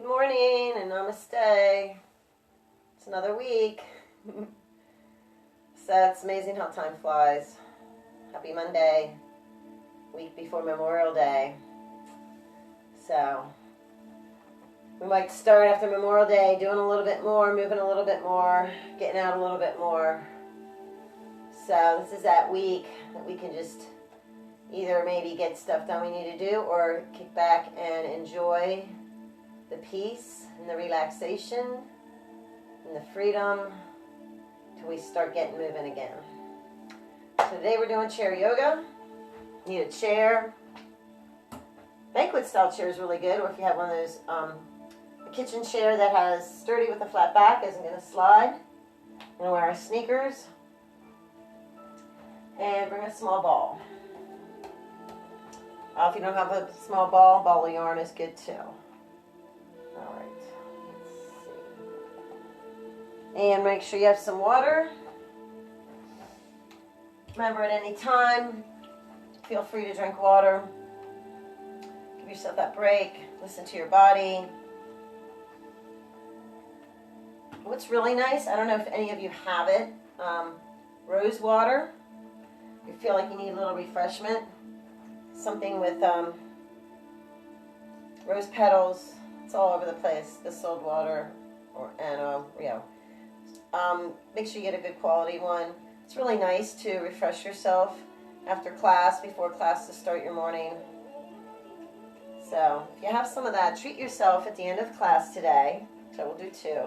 Good morning and namaste. It's another week. So it's amazing how time flies. Happy Monday, week before Memorial Day. So we might start after Memorial Day doing a little bit more, moving a little bit more, getting out a little bit more. So this is that week that we can just either maybe get stuff done we need to do or kick back and enjoy the peace and the relaxation and the freedom till we start getting moving again. So today we're doing chair yoga. You need a chair. Banquet style chair is really good, or if you have one of those, a kitchen chair that has sturdy with a flat back isn't going to slide. I'm going to wear our sneakers and bring a small ball. If you don't have a small ball, ball of yarn is good too. Alright, let's see. And make sure you have some water. Remember, at any time, feel free to drink water. Give yourself that break. Listen to your body. What's really nice, I don't know if any of you have it, rose water. If you feel like you need a little refreshment, something with rose petals. It's all over the place. Distilled water, make sure you get a good quality one. It's really nice to refresh yourself after class, before class, to start your morning. So if you have some of that, treat yourself at the end of class today, which I will do too,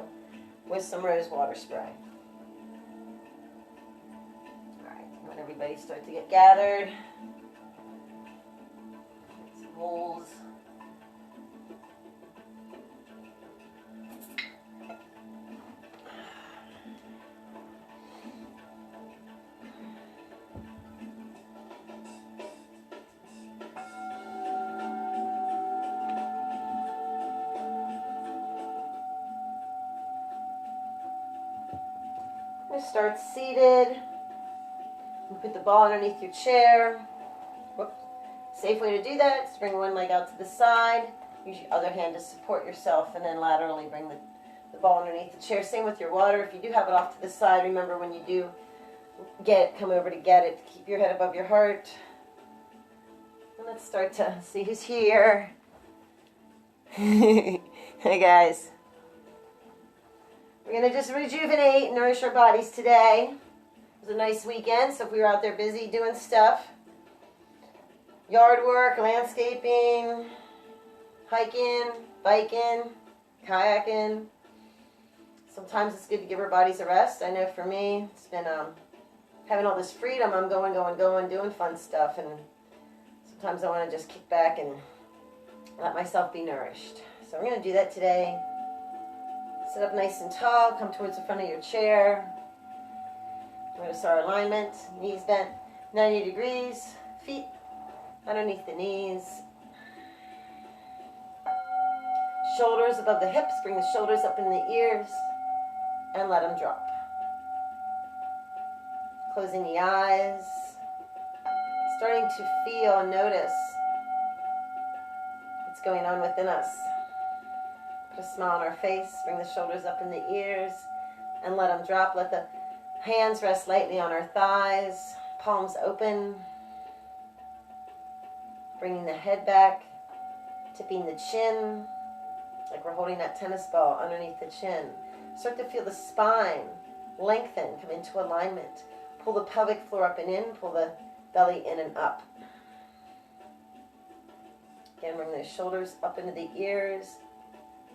with some rose water spray. All right, when everybody starts to get gathered, some holes. Start seated. You put the ball underneath your chair. Whoops. Safe way to do that is bring one leg out to the side. Use your other hand to support yourself, and then laterally bring the ball underneath the chair. Same with your water. If you do have it off to the side, remember when you do get it, come over to get it. Keep your head above your heart. And let's start to see who's here. Hey guys. We're going to just rejuvenate and nourish our bodies today. It was a nice weekend, so if we were out there busy doing stuff, yard work, landscaping, hiking, biking, kayaking, sometimes it's good to give our bodies a rest. I know for me, it's been having all this freedom. I'm going, doing fun stuff, and sometimes I want to just kick back and let myself be nourished. So we're going to do that today. Sit up nice and tall, come towards the front of your chair. Notice our alignment, knees bent 90 degrees, feet underneath the knees. Shoulders above the hips, bring the shoulders up in the ears and let them drop. Closing the eyes, starting to feel and notice what's going on within us. Put a smile on our face, bring the shoulders up in the ears, and let them drop. Let the hands rest lightly on our thighs, palms open. Bringing the head back, tipping the chin, like we're holding that tennis ball underneath the chin. Start to feel the spine lengthen, come into alignment. Pull the pelvic floor up and in, pull the belly in and up. Again, bring the shoulders up into the ears,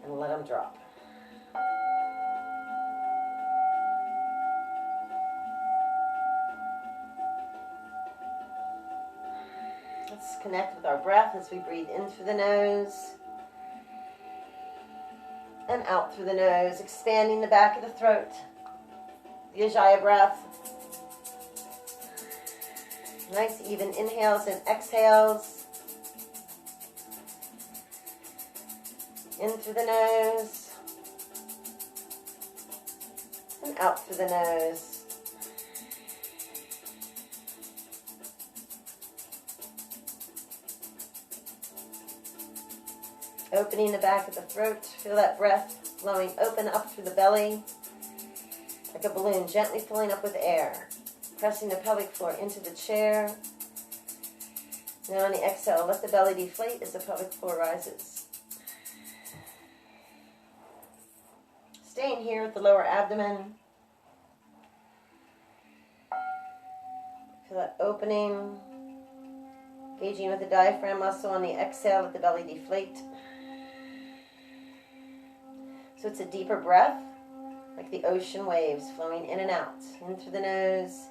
and let them drop. Let's connect with our breath as we breathe in through the nose and out through the nose, expanding the back of the throat. The Ujjayi breath. Nice even inhales and exhales. In through the nose and out through the nose. Opening the back of the throat. Feel that breath flowing open up through the belly like a balloon, gently filling up with air. Pressing the pelvic floor into the chair. Now on the exhale, let the belly deflate as the pelvic floor rises. Staying here with the lower abdomen. Feel that opening. Engaging with the diaphragm muscle on the exhale, let the belly deflate. So it's a deeper breath, like the ocean waves flowing in and out. In through the nose.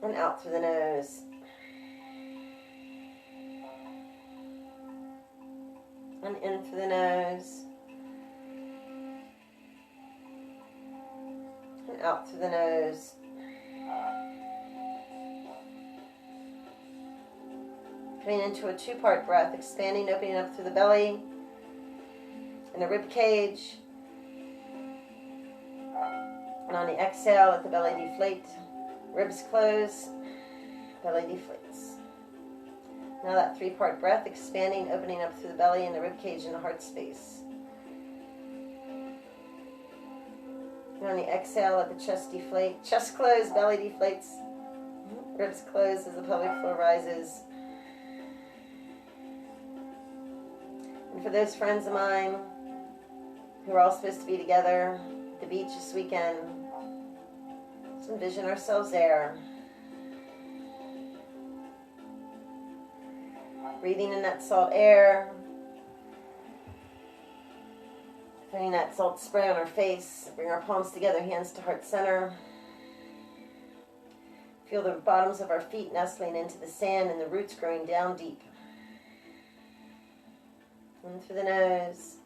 And out through the nose. And in through the nose. And out through the nose. Coming into a two-part breath, expanding, opening up through the belly and the rib cage. And on the exhale, let the belly deflate. Ribs close, belly deflates. Now that three-part breath, expanding, opening up through the belly and the rib cage and the heart space. And on the exhale, let the chest deflate. Chest close, belly deflates. Ribs close as the pelvic floor rises. And for those friends of mine who are all supposed to be together at the beach this weekend, let's envision ourselves there. Breathing in that salt air. Feeling that salt spray on our face. Bring our palms together, hands to heart center. Feel the bottoms of our feet nestling into the sand and the roots growing down deep. In through the nose.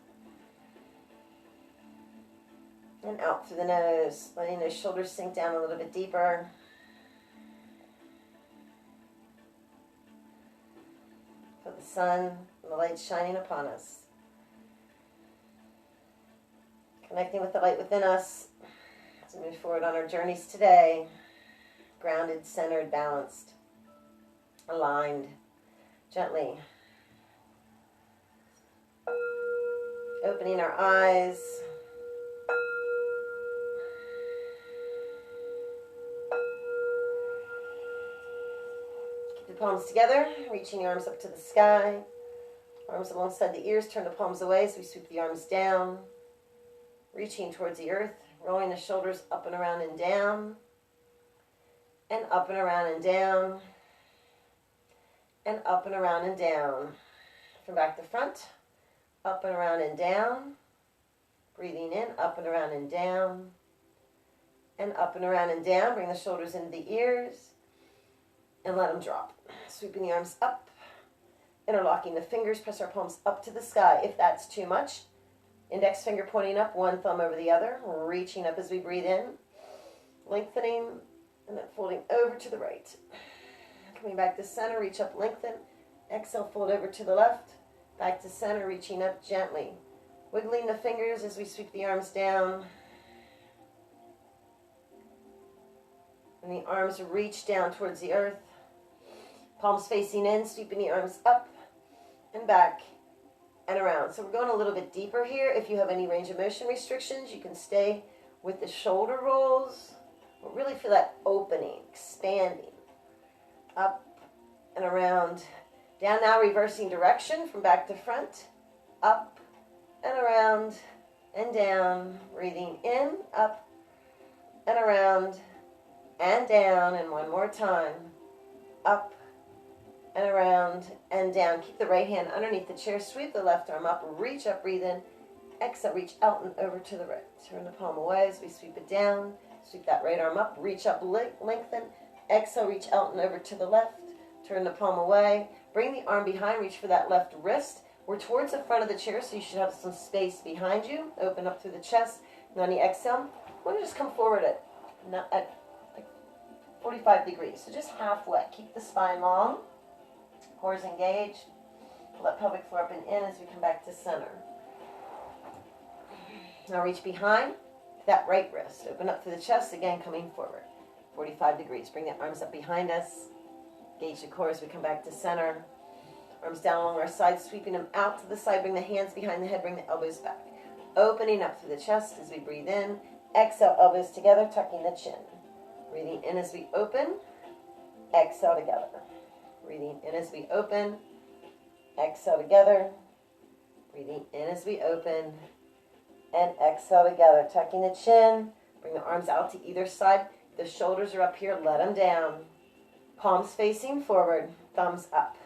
And out through the nose. Letting those shoulders sink down a little bit deeper. Feel the sun and the light shining upon us. Connecting with the light within us as we move forward on our journeys today. Grounded, centered, balanced, aligned, gently. Opening our eyes. Keep the palms together, reaching the arms up to the sky. Arms alongside the ears, turn the palms away as we sweep the arms down. Reaching towards the earth, rolling the shoulders up and around and down. And up and around and down. And up and around and down. From back to front. Up and around and down. Breathing in, up and around and down. And up and around and down. Bring the shoulders into the ears. And let them drop. Sweeping the arms up. Interlocking the fingers. Press our palms up to the sky. If that's too much, index finger pointing up, one thumb over the other. Reaching up as we breathe in. Lengthening. And then folding over to the right. Coming back to center. Reach up, lengthen. Exhale, fold over to the left. Back to center, reaching up gently. Wiggling the fingers as we sweep the arms down. And the arms reach down towards the earth. Palms facing in, sweeping the arms up and back and around. So we're going a little bit deeper here. If you have any range of motion restrictions, you can stay with the shoulder rolls. But really feel that opening, expanding. Up and around. Down now, reversing direction from back to front. Up and around and down. Breathing in, up and around and down. And one more time. Up and around and down. Keep the right hand underneath the chair. Sweep the left arm up. Reach up, breathe in. Exhale, reach out and over to the right. Turn the palm away as we sweep it down. Sweep that right arm up. Reach up, lengthen. Exhale, reach out and over to the left. Turn the palm away. Bring the arm behind. Reach for that left wrist. We're towards the front of the chair, so you should have some space behind you. Open up through the chest. And on the exhale, I want to just come forward at like 45 degrees. So just halfway. Keep the spine long. Cores engaged. Pull that pelvic floor up and in as we come back to center. Now reach behind that right wrist. Open up through the chest. Again, coming forward. 45 degrees. Bring the arms up behind us. Engage the core as we come back to center. Arms down along our sides, sweeping them out to the side. Bring the hands behind the head, bring the elbows back. Opening up through the chest as we breathe in. Exhale, elbows together, tucking the chin. Breathing in as we open. Exhale together. Breathing in as we open. Exhale together. Breathing in as we open. And exhale together, tucking the chin. Bring the arms out to either side. The shoulders are up here, let them down. Palms facing forward, thumbs up.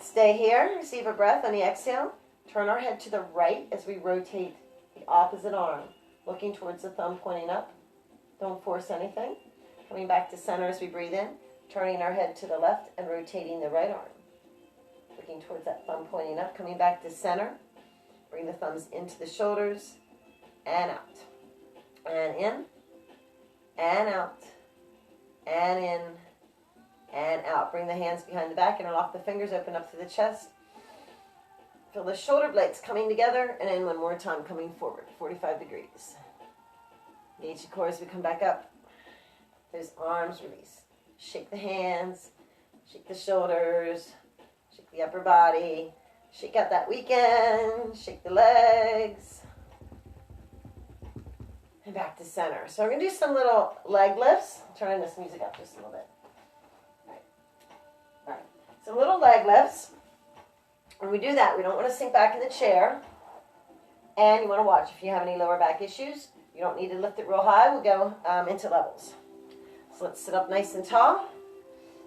Stay here, receive a breath on the exhale. Turn our head to the right as we rotate the opposite arm, looking towards the thumb pointing up. Don't force anything. Coming back to center as we breathe in, turning our head to the left and rotating the right arm. Looking towards that thumb pointing up, coming back to center. Bring the thumbs into the shoulders and out. And in, and out, and in, and out. Bring the hands behind the back, interlock the fingers, open up to the chest. Feel the shoulder blades coming together, and in one more time, coming forward, 45 degrees. Engage the core as we come back up. Those arms release. Shake the hands, shake the shoulders, shake the upper body, shake out that weekend, shake the legs. And back to center. So we're going to do some little leg lifts. I'm turning this music up just a little bit. All right. Some little leg lifts. When we do that, we don't want to sink back in the chair. And you want to watch. If you have any lower back issues, you don't need to lift it real high. We'll go into levels. So let's sit up nice and tall.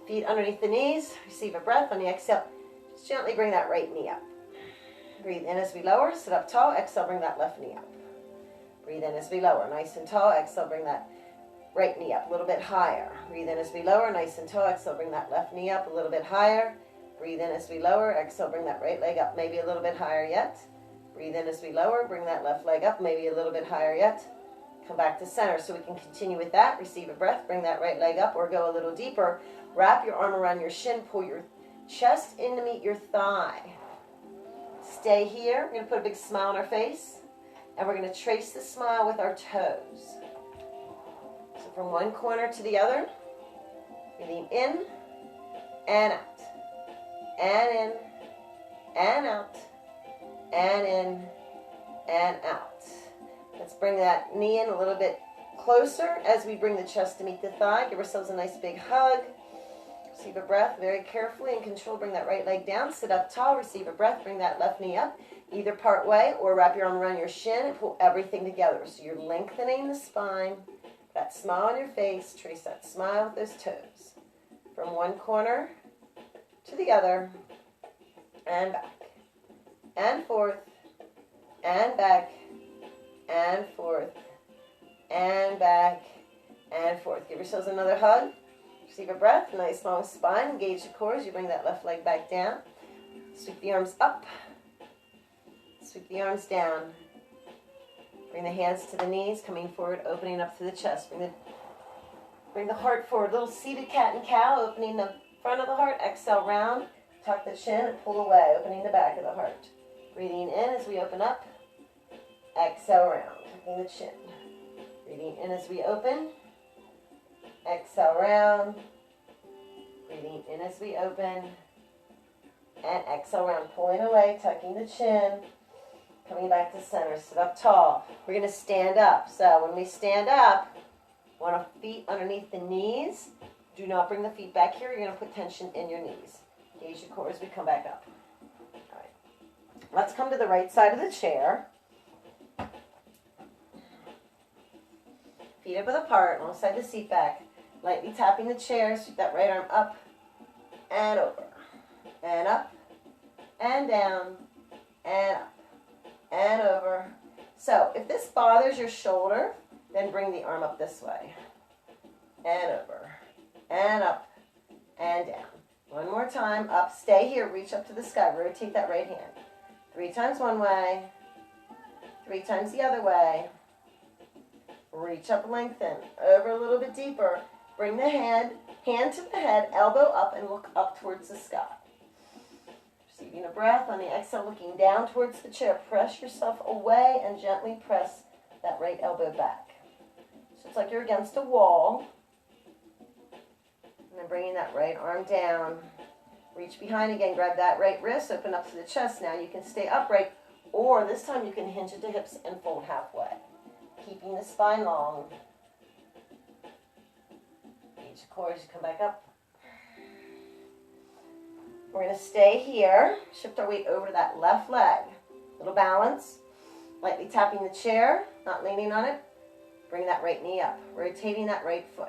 Feet underneath the knees. Receive a breath. On the exhale, just gently bring that right knee up. Breathe in as we lower. Sit up tall. Exhale, bring that left knee up. Breathe in as we lower. Nice and tall. Exhale, bring that right knee up a little bit higher. Breathe in as we lower. Nice and tall. Exhale, bring that left knee up a little bit higher. Breathe in as we lower. Exhale, bring that right leg up maybe a little bit higher yet. Breathe in as we lower. Bring that left leg up maybe a little bit higher yet. Come back to center so we can continue with that. Receive a breath. Bring that right leg up or go a little deeper. Wrap your arm around your shin. Pull your chest in to meet your thigh. Stay here. We're going to put a big smile on our face. And we're going to trace the smile with our toes. So from one corner to the other. Breathing in and out. And in and out. And in and out. Let's bring that knee in a little bit closer as we bring the chest to meet the thigh. Give ourselves a nice big hug. Receive a breath very carefully and control. Bring that right leg down. Sit up tall. Receive a breath. Bring that left knee up. Either part way or wrap your arm around your shin and pull everything together. So you're lengthening the spine. That smile on your face. Trace that smile with those toes. From one corner to the other. And back. And forth. And back. And forth. And back. And forth. Give yourselves another hug. Receive a breath. Nice long spine. Engage the core as you bring that left leg back down. Sweep the arms up. Sweep the arms down. Bring the hands to the knees, coming forward, opening up through the chest. Bring the heart forward. Little seated cat and cow, opening the front of the heart. Exhale, round. Tuck the chin and pull away, opening the back of the heart. Breathing in as we open up. Exhale, round. Tucking the chin. Breathing in as we open. Exhale, round. Breathing in as we open. And exhale, round. Pulling away, tucking the chin. Coming back to center. Sit up tall. We're going to stand up. So when we stand up, want our feet underneath the knees. Do not bring the feet back here. You're going to put tension in your knees. Engage your core as we come back up. All right. Let's come to the right side of the chair. Feet up and apart, alongside the seat back. Lightly tapping the chair. Sweep that right arm up and over. And up and down and up and over. So if this bothers your shoulder, then bring the arm up this way. And over. And up. And down. One more time. Up. Stay here. Reach up to the sky. Rotate that right hand. 3 times one way. 3 times the other way. Reach up, lengthen. Over a little bit deeper. Bring the hand to the head, elbow up, and look up towards the sky. Receiving a breath on the exhale, looking down towards the chair. Press yourself away and gently press that right elbow back. So it's like you're against a wall. And then bringing that right arm down. Reach behind again, grab that right wrist, open up to the chest. Now you can stay upright, or this time you can hinge at the hips and fold halfway. Keeping the spine long. Each core as you come back up. We're going to stay here. Shift our weight over to that left leg. Little balance. Lightly tapping the chair, not leaning on it. Bring that right knee up. Rotating that right foot.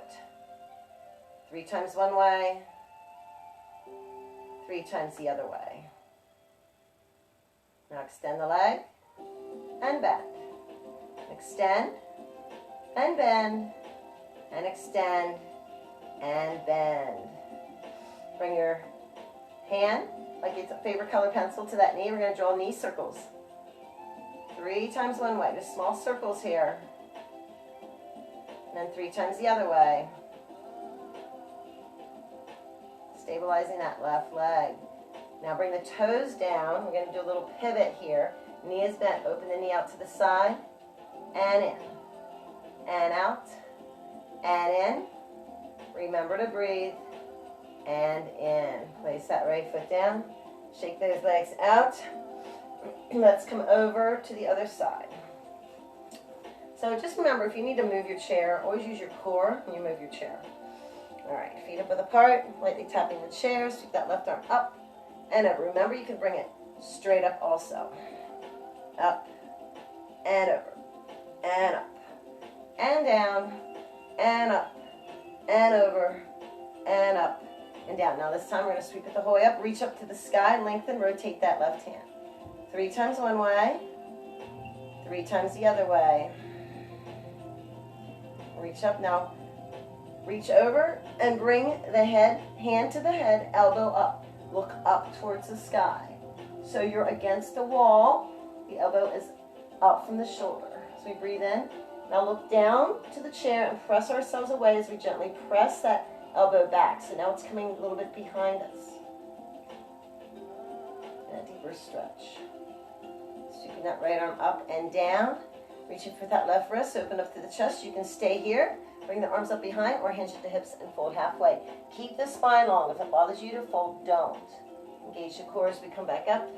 3 times one way. 3 times the other way. Now extend the leg and bend. Extend and bend and extend and bend. Bring your hand, like it's a favorite color pencil, to that knee. We're going to draw knee circles. 3 times one way, just small circles here. And then 3 times the other way. Stabilizing that left leg. Now bring the toes down. We're going to do a little pivot here. Knee is bent. Open the knee out to the side. And in. And out. And in. Remember to breathe. And in. Place that right foot down. Shake those legs out. Let's come over to the other side. So just remember, if you need to move your chair, always use your core when you move your chair. All right, feet up width apart, lightly tapping the chair. Sweep that left arm up and over. Remember, you can bring it straight up also. Up and over and up and down and up and over and up and down. Now this time we're going to sweep it the whole way up. Reach up to the sky, lengthen, rotate that left hand. 3 times one way, 3 times the other way. Reach up now. Reach over and bring the hand to the head, elbow up. Look up towards the sky. So you're against the wall. The elbow is up from the shoulder. So we breathe in. Now look down to the chair and press ourselves away as we gently press that elbow back. So now it's coming a little bit behind us. And a deeper stretch. Sweeping that right arm up and down. Reaching for that left wrist, open up to the chest. You can stay here. Bring the arms up behind or hinge at the hips and fold halfway. Keep the spine long. If it bothers you to fold, don't. Engage the core as we come back up.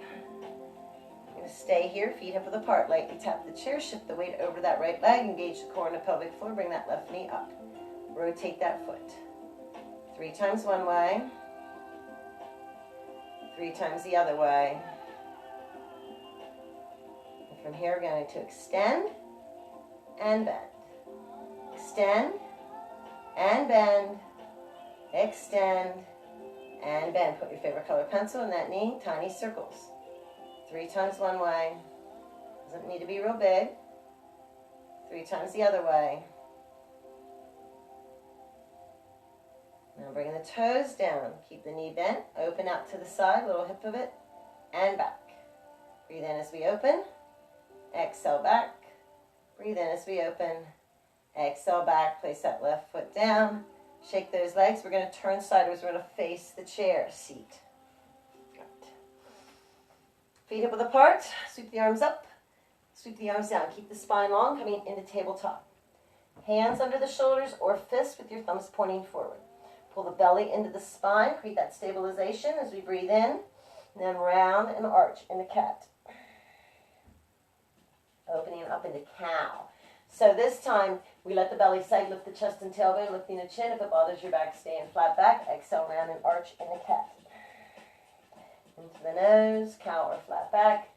You're going to stay here, feet hip width apart. Lightly tap the chair, shift the weight over that right leg. Engage the core in the pelvic floor. Bring that left knee up. Rotate that foot. 3 times one way. 3 times the other way. And from here, we're going to extend and bend. Extend and bend, extend and bend. Put your favorite color pencil in that knee, tiny circles. 3 times one way. Doesn't need to be real big. 3 times the other way. Now bring the toes down. Keep the knee bent. Open out to the side, little hip pivot, and back. Breathe in as we open. Exhale back. Breathe in as we open. Exhale back, place that left foot down. Shake those legs. We're going to turn sideways. We're going to face the chair seat. Right. Feet hip width apart. Sweep the arms up. Sweep the arms down. Keep the spine long, coming into tabletop. Hands under the shoulders or fists with your thumbs pointing forward. Pull the belly into the spine. Create that stabilization as we breathe in. And then round and arch into cat. Opening up into cow. So this time, we let the belly sag, lift the chest and tailbone, lifting the chin. If it bothers your back, stay in flat back. Exhale, round and arch in the cat. Into the nose, cow or flat back.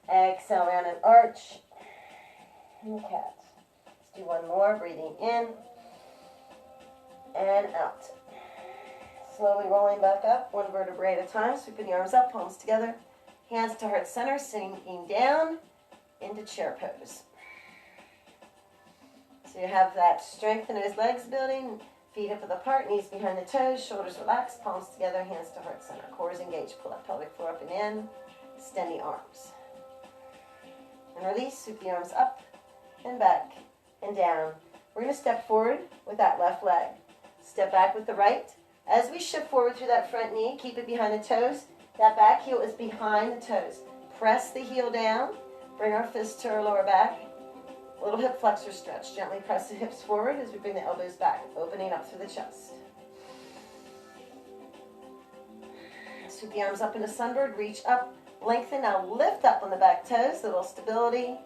Exhale, round and arch in the cat. Let's do one more, breathing in and out. Slowly rolling back up, one vertebrae at a time. Sweeping the arms up, palms together. Hands to heart center, sinking down into chair pose. So you have that strength in those legs building, feet hip width apart, knees behind the toes, shoulders relaxed, palms together, hands to heart center. Core is engaged. Pull that pelvic floor up and in. Extend the arms. And release. Sweep the arms up and back and down. We're going to step forward with that left leg. Step back with the right. As we shift forward through that front knee, keep it behind the toes. That back heel is behind the toes. Press the heel down. Bring our fist to our lower back. A little hip flexor stretch. Gently press the hips forward as we bring the elbows back, opening up through the chest. Sweep the arms up into sunbird, reach up, lengthen, now lift up on the back toes, a little stability,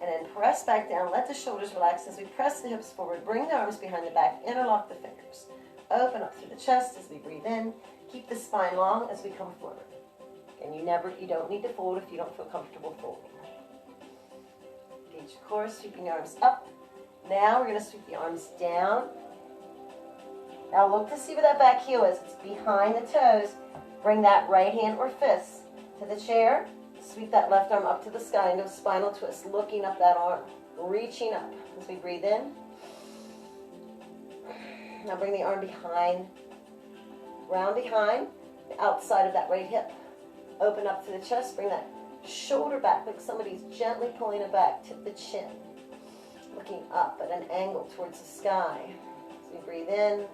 and then press back down. Let the shoulders relax as we press the hips forward. Bring the arms behind the back, interlock the fingers. Open up through the chest as we breathe in. Keep the spine long as we come forward. And you don't need to fold if you don't feel comfortable folding. Engage your core, sweeping the arms up. Now we're going to sweep the arms down. Now look to see where that back heel is. It's behind the toes. Bring that right hand or fist to the chair. Sweep that left arm up to the sky into a spinal twist, looking up that arm, reaching up as we breathe in. Now bring the arm behind, round behind, the outside of that right hip. Open up to the chest, bring that shoulder back like somebody's gently pulling it back, tip the chin. Looking up at an angle towards the sky. As we breathe in,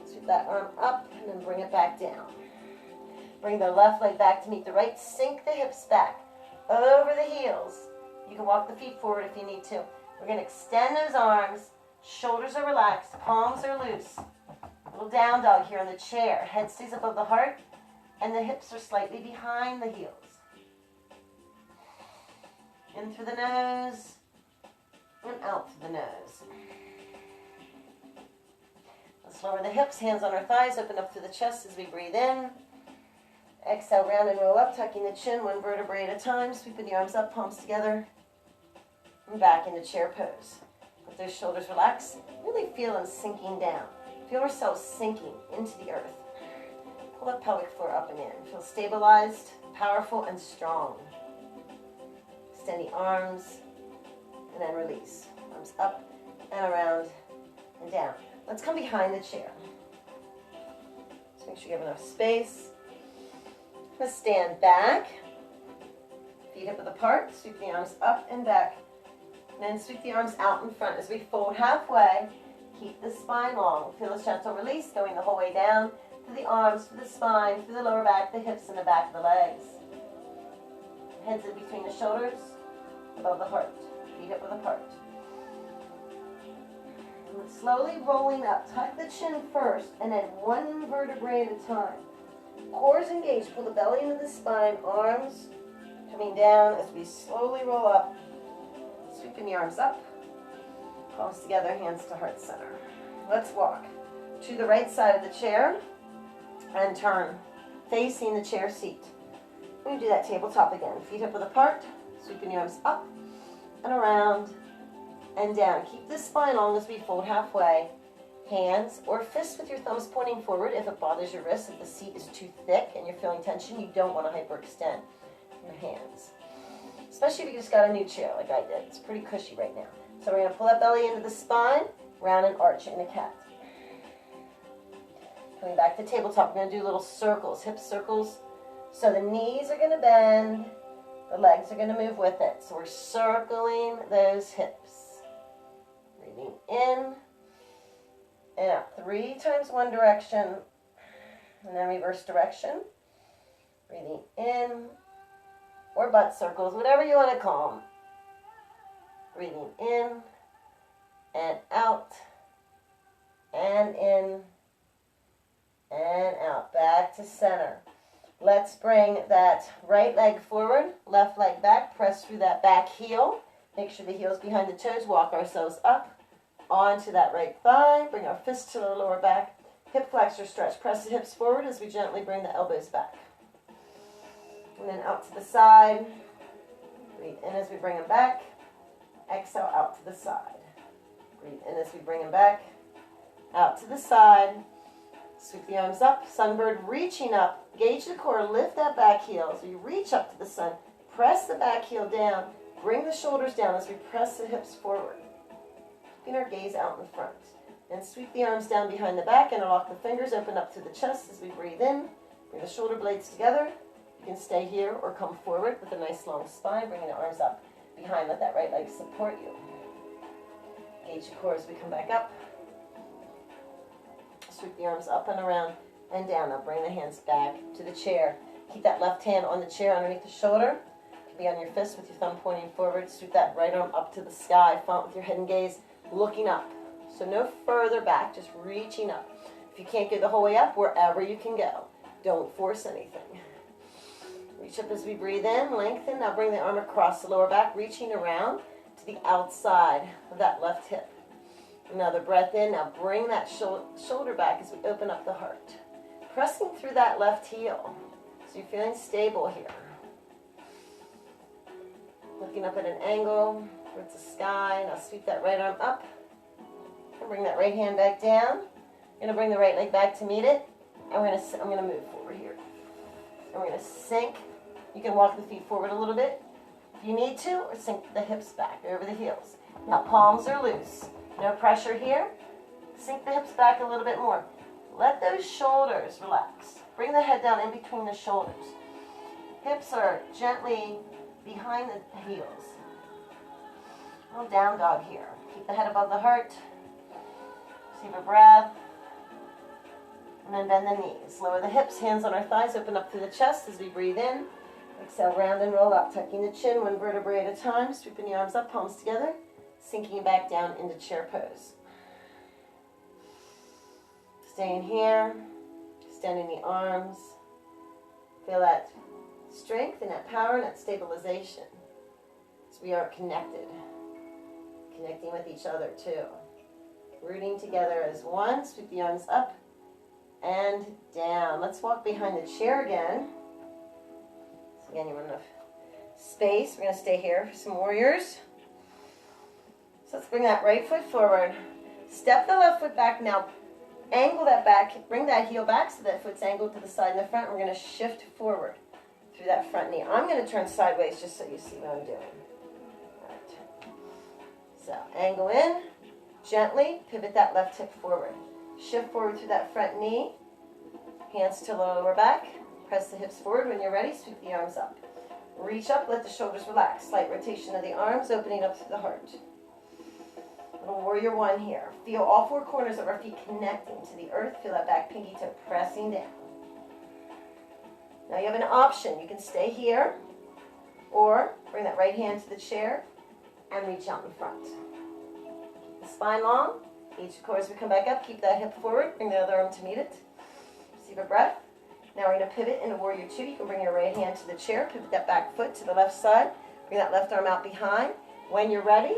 sweep that arm up and then bring it back down. Bring the left leg back to meet the right. Sink the hips back over the heels. You can walk the feet forward if you need to. We're going to extend those arms. Shoulders are relaxed. Palms are loose. Little down dog here on the chair. Head stays above the heart. And the hips are slightly behind the heels. In through the nose. And out through the nose. Let's lower the hips. Hands on our thighs. Open up through the chest as we breathe in. Exhale, round and roll up, tucking the chin one vertebrae at a time, sweeping the arms up, palms together, and back into chair pose. Let those shoulders relax. Really feel them sinking down. Feel ourselves sinking into the earth. Pull that pelvic floor up and in. Feel stabilized, powerful, and strong. Extend the arms, and then release. Arms up and around and down. Let's come behind the chair. Just make sure you have enough space. Let's stand back, feet hip width apart, sweep the arms up and back, and then sweep the arms out in front as we fold halfway. Keep the spine long. Feel a gentle release going the whole way down through the arms, through the spine, through the lower back, the hips, and the back of the legs. Heads in between the shoulders, above the heart, feet hip width apart. And slowly rolling up, tuck the chin first, and then one vertebrae at a time. Core is engaged. Pull the belly into the spine. Arms coming down as we slowly roll up. Sweeping the arms up. Palms together, hands to heart center. Let's walk to the right side of the chair and turn, facing the chair seat. We're going to do that tabletop again. Feet hip width apart. Sweeping the arms up and around and down. Keep the spine long as we fold halfway. Hands or fists with your thumbs pointing forward if it bothers your wrists. If the seat is too thick and you're feeling tension, you don't want to hyperextend your hands. Especially if you just got a new chair like I did. It's pretty cushy right now. So we're going to pull that belly into the spine, round and arch in a cat. Coming back to tabletop, we're going to do little circles, hip circles. So the knees are going to bend, the legs are going to move with it. So we're circling those hips. Breathing in. And out 3 times one direction, and then reverse direction. Breathing in, or butt circles, whatever you want to call them. Breathing in, and out, and in, and out. Back to center. Let's bring that right leg forward, left leg back. Press through that back heel. Make sure the heel's behind the toes. Walk ourselves up. Onto that right thigh, bring our fist to the lower back, hip flexor stretch. Press the hips forward as we gently bring the elbows back. And then out to the side. Breathe in as we bring them back. Exhale out to the side. Breathe in as we bring them back. Out to the side. Sweep the arms up. Sunbird reaching up. Gauge the core. Lift that back heel as we reach up to the sun. Press the back heel down. Bring the shoulders down as we press the hips forward. Keeping our gaze out in front. And sweep the arms down behind the back, interlock the fingers, open up through the chest as we breathe in. Bring the shoulder blades together. You can stay here or come forward with a nice long spine, bringing the arms up behind. Let that right leg support you. Engage your core as we come back up. Sweep the arms up and around and down. Now bring the hands back to the chair. Keep that left hand on the chair underneath the shoulder. It can be on your fist with your thumb pointing forward. Sweep that right arm up to the sky. Front with your head and gaze. Looking up. So no further back, just reaching up. If you can't get the whole way up, wherever you can go. Don't force anything. Reach up as we breathe in, lengthen. Now bring the arm across the lower back, reaching around to the outside of that left hip. Another breath in. Now bring that shoulder back as we open up the heart. Pressing through that left heel. So you're feeling stable here. Looking up at an angle towards the sky. Now sweep that right arm up. And bring that right hand back down. You're going to bring the right leg back to meet it. And I'm going to move forward here. And we're going to sink. You can walk the feet forward a little bit if you need to, or sink the hips back over the heels. Now palms are loose. No pressure here. Sink the hips back a little bit more. Let those shoulders relax. Bring the head down in between the shoulders. Hips are gently behind the heels. A little down dog here. Keep the head above the heart. Receive a breath. And then bend the knees. Lower the hips, hands on our thighs, open up through the chest as we breathe in. Exhale, round and roll up, tucking the chin one vertebrae at a time, sweeping the arms up, palms together, sinking back down into chair pose. Staying here, extending the arms. Feel that strength and that power and that stabilization. As we are connected. Connecting with each other too. Rooting together as one, sweep the arms up and down. Let's walk behind the chair again. So again, you want enough space. We're going to stay here for some warriors. So let's bring that right foot forward. Step the left foot back now. Angle that back. Bring that heel back so that foot's angled to the side and the front. We're going to shift forward through that front knee. I'm going to turn sideways just so you see what I'm doing. All right. So angle in. Gently pivot that left hip forward. Shift forward through that front knee. Hands to the lower back. Press the hips forward. When you're ready, sweep the arms up. Reach up, let the shoulders relax. Slight rotation of the arms, opening up through the heart. Little warrior one here. Feel all four corners of our feet connecting to the earth. Feel that back pinky toe pressing down. Now you have an option. You can stay here, or bring that right hand to the chair and reach out in front. Keep the spine long. Each core as we come back up, keep that hip forward. Bring the other arm to meet it. Receive a breath. Now we're going to pivot into warrior two. You can bring your right hand to the chair. Pivot that back foot to the left side. Bring that left arm out behind. When you're ready,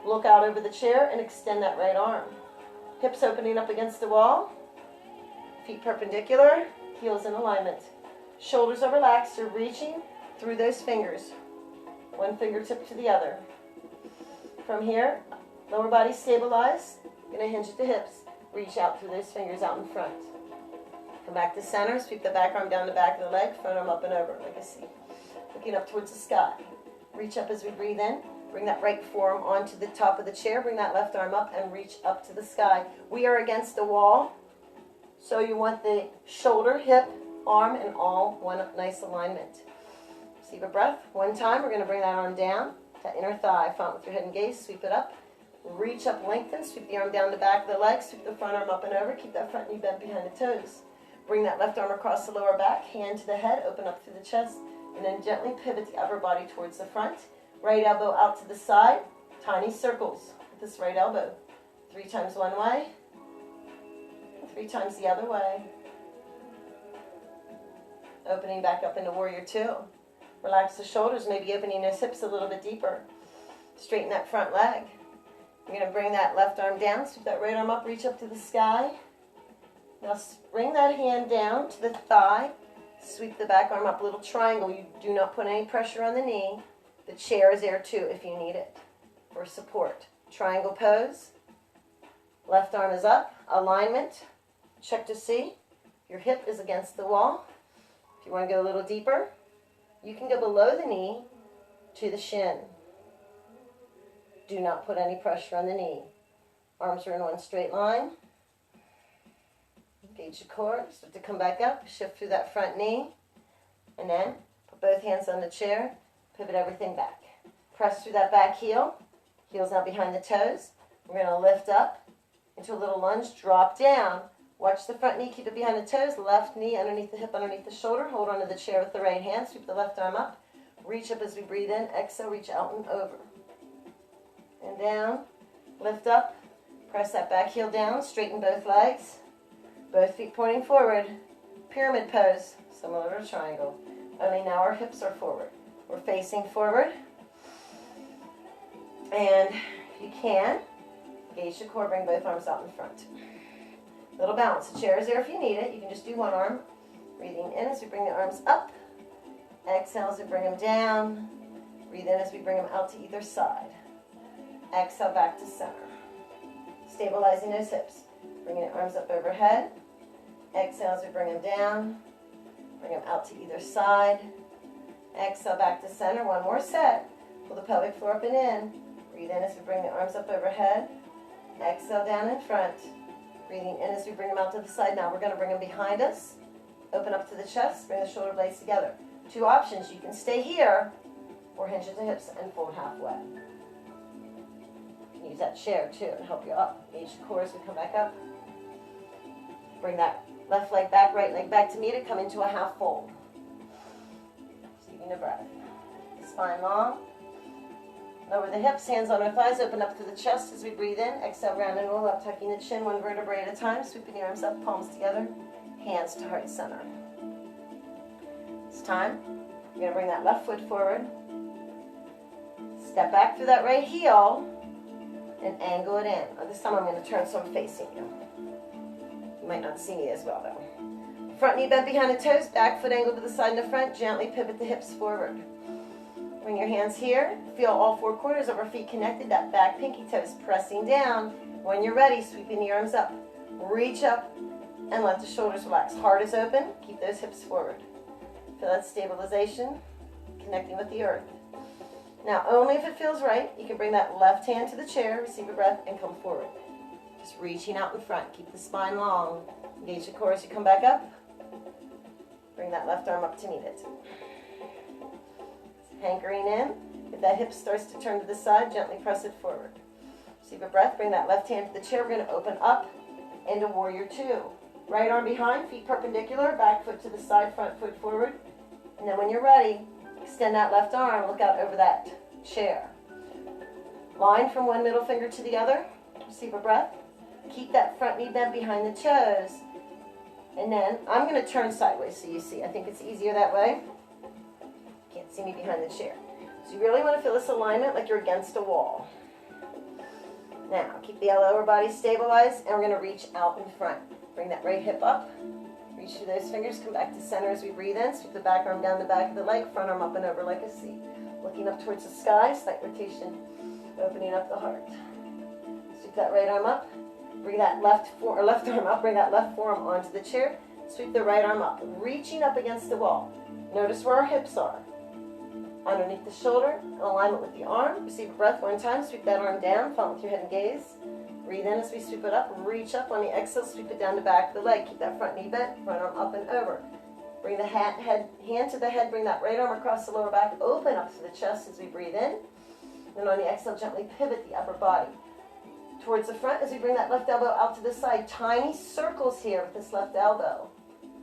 look out over the chair and extend that right arm. Hips opening up against the wall. Feet perpendicular. Heels in alignment. Shoulders are relaxed. You're reaching through those fingers. One fingertip to the other. From here, lower body stabilized. Going to hinge at the hips. Reach out through those fingers out in front. Come back to center. Sweep the back arm down the back of the leg. Front arm up and over like a C. Looking up towards the sky. Reach up as we breathe in. Bring that right forearm onto the top of the chair. Bring that left arm up and reach up to the sky. We are against the wall. So you want the shoulder, hip, arm, and all one nice alignment. Receive a breath. One time, we're going to bring that arm down. That inner thigh. Front with your head and gaze. Sweep it up. Reach up, lengthen. Sweep the arm down the back of the leg. Sweep the front arm up and over. Keep that front knee bent behind the toes. Bring that left arm across the lower back. Hand to the head. Open up through the chest. And then gently pivot the upper body towards the front. Right elbow out to the side. Tiny circles with this right elbow. 3 times one way. 3 times the other way. Opening back up into warrior two. Relax the shoulders, maybe opening those hips a little bit deeper. Straighten that front leg. You're going to bring that left arm down, sweep that right arm up, reach up to the sky. Now bring that hand down to the thigh. Sweep the back arm up, little triangle. You do not put any pressure on the knee. The chair is there too if you need it for support. Triangle pose. Left arm is up. Alignment. Check to see. Your hip is against the wall. If you want to go a little deeper, you can go below the knee to the shin. Do not put any pressure on the knee. Arms are in one straight line. Engage the core. Start to come back up. Shift through that front knee. And then put both hands on the chair. Pivot everything back. Press through that back heel. Heels now behind the toes. We're going to lift up into a little lunge. Drop down. Watch the front knee. Keep it behind the toes. Left knee underneath the hip, underneath the shoulder. Hold onto the chair with the right hand. Sweep the left arm up. Reach up as we breathe in. Exhale. Reach out and over. And down. Lift up. Press that back heel down. Straighten both legs. Both feet pointing forward. pyramid pose, similar to triangle. Only now our hips are forward. We're facing forward. And if you can, engage the core, bring both arms out in front. Little balance. The chair is there if you need it. You can just do one arm. Breathing in as we bring the arms up. Exhale as we bring them down. Breathe in as we bring them out to either side. Exhale back to center. Stabilizing those hips. Bringing the arms up overhead. Exhale as we bring them down. Bring them out to either side. Exhale back to center. One more set. Pull the pelvic floor up and in. Breathe in as we bring the arms up overhead. Exhale down in front. Breathing in as we bring them out to the side. Now we're going to bring them behind us. Open up to the chest. Bring the shoulder blades together. Two options. You can stay here or hinge at the hips and fold halfway. You can use that chair too to help you up. Engage the core as we come back up. Bring that left leg back, right leg back to meet it. Come into a half fold. Receiving the breath. The spine long. Lower the hips, hands on our thighs, open up to the chest as we breathe in. Exhale, round and roll up, tucking the chin one vertebrae at a time. Sweeping the arms up, palms together, hands to heart center. It's time. You're going to bring that left foot forward. Step back through that right heel and angle it in. This time I'm going to turn so I'm facing you. You might not see me as well though. Front knee bent behind the toes, back foot angled to the side and the front. Gently pivot the hips forward. Bring your hands here. Feel all four corners of our feet connected. That back pinky toes pressing down. When you're ready, sweeping the arms up. Reach up and let the shoulders relax. Heart is open. Keep those hips forward. Feel that stabilization, connecting with the earth. Now, only if it feels right, you can bring that left hand to the chair, receive a breath, and come forward. Just reaching out in front. Keep the spine long. Engage the core as you come back up. Bring that left arm up to meet it. Hankering in. If that hip starts to turn to the side, gently press it forward. Receive a breath. Bring that left hand to the chair. We're going to open up into Warrior Two. Right arm behind, feet perpendicular, back foot to the side, front foot forward. And then when you're ready, extend that left arm, look out over that chair. Line from one middle finger to the other. Receive a breath. Keep that front knee bent behind the toes. And then I'm going to turn sideways so you see. I think it's easier that way. Can't see me behind the chair. So you really want to feel this alignment like you're against a wall. Now, keep the lower body stabilized, and we're going to reach out in front. Bring that right hip up. Reach through those fingers. Come back to center as we breathe in. Sweep the back arm down the back of the leg. Front arm up and over like a C. Looking up towards the sky. Slight rotation. Opening up the heart. Sweep that right arm up. Bring that left arm up. Bring that left forearm onto the chair. Sweep the right arm up. Reaching up against the wall. Notice where our hips are. Underneath the shoulder. In alignment with the arm. Receive a breath one time. Sweep that arm down. Follow with your head and gaze. Breathe in as we sweep it up. Reach up on the exhale. Sweep it down the back of the leg. Keep that front knee bent. Front arm up and over. Bring the hand to the head. Bring that right arm across the lower back. Open up to the chest as we breathe in. Then on the exhale, gently pivot the upper body towards the front as we bring that left elbow out to the side. Tiny circles here with this left elbow.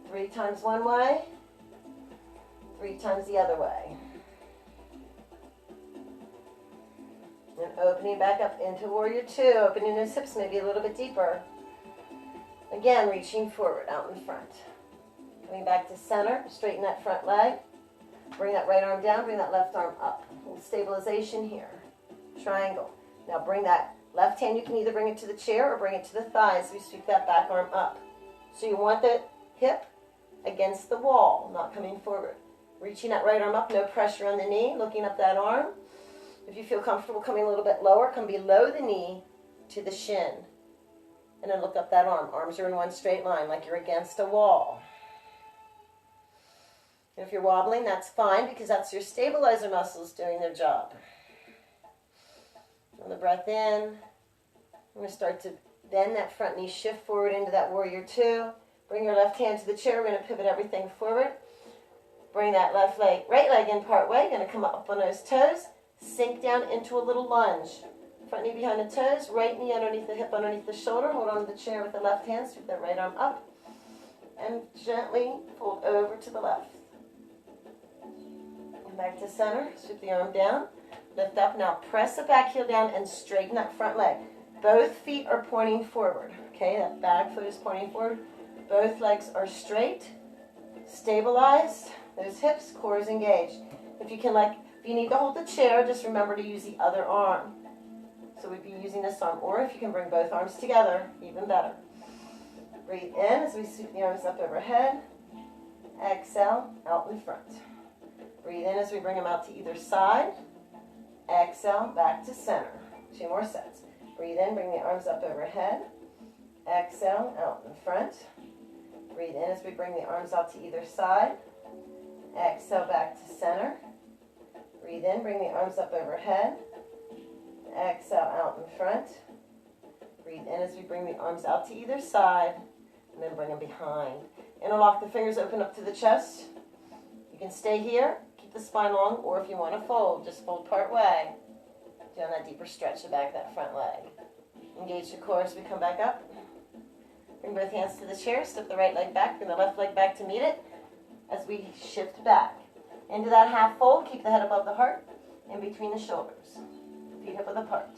3 times one way. 3 times the other way. And opening back up into Warrior Two. Opening those hips maybe a little bit deeper. Again, reaching forward out in front. Coming back to center. Straighten that front leg. Bring that right arm down. Bring that left arm up. A little stabilization here. Triangle. Now bring that left hand. You can either bring it to the chair or bring it to the thighs. We sweep that back arm up. So you want the hip against the wall, not coming forward. Reaching that right arm up. No pressure on the knee. Looking up that arm. If you feel comfortable coming a little bit lower, come below the knee to the shin. And then look up that arm. Arms are in one straight line like you're against a wall. And if you're wobbling, that's fine because that's your stabilizer muscles doing their job. On the breath in, I'm going to start to bend that front knee, shift forward into that Warrior Two. Bring your left hand to the chair. We're going to pivot everything forward. Bring that left leg, right leg in part way. Going to come up on those toes. Sink down into a little lunge. Front knee behind the toes, right knee underneath the hip, underneath the shoulder. Hold on to the chair with the left hand. Sweep that right arm up. And gently fold over to the left. And back to center. Sweep the arm down. Lift up. Now press the back heel down and straighten that front leg. Both feet are pointing forward. Okay, that back foot is pointing forward. Both legs are straight. Stabilized, those hips, core is engaged. If you need to hold the chair, just remember to use the other arm. So we'd be using this arm, or if you can bring both arms together, even better. Breathe in as we sweep the arms up overhead. Exhale, out in front. Breathe in as we bring them out to either side. Exhale, back to center. 2 more sets. Breathe in, bring the arms up overhead. Exhale, out in front. Breathe in as we bring the arms out to either side. Exhale, back to center. Breathe in, bring the arms up overhead. Exhale, out in front. Breathe in as we bring the arms out to either side, and then bring them behind. Interlock the fingers, open up to the chest. You can stay here, keep the spine long, or if you want to fold, just fold part way. Doing that deeper stretch the back of that front leg. Engage the core as we come back up. Bring both hands to the chair, step the right leg back, bring the left leg back to meet it as we shift back. Into that half fold, keep the head above the heart, in between the shoulders. Feet hip width apart.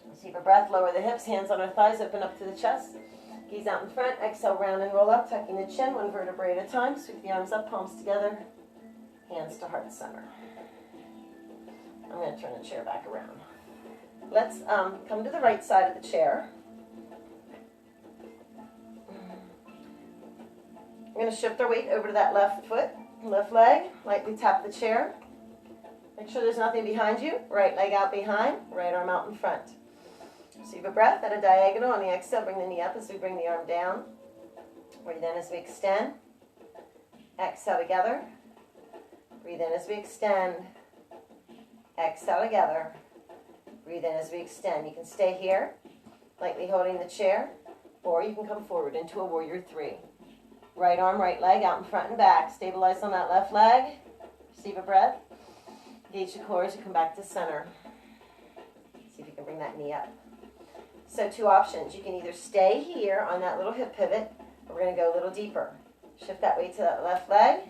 Receive a breath, lower the hips, hands on our thighs, open up to the chest. Gaze out in front, exhale, round and roll up, tucking the chin, 1 vertebrae at a time. Sweep the arms up, palms together, hands to heart center. I'm going to turn the chair back around. Let's come to the right side of the chair. We're going to shift our weight over to that left foot, left leg, lightly tap the chair. Make sure there's nothing behind you. Right leg out behind, right arm out in front. Receive a breath at a diagonal. On the exhale, bring the knee up as we bring the arm down. Breathe in as we extend. Exhale together. Breathe in as we extend. Exhale together. Breathe in as we extend. You can stay here, lightly holding the chair, or you can come forward into a warrior 3. Right arm, right leg out in front and back. Stabilize on that left leg. Receive a breath. Engage the core as you come back to center. See if you can bring that knee up. So 2 options. You can either stay here on that little hip pivot, or we're going to go a little deeper. Shift that weight to that left leg.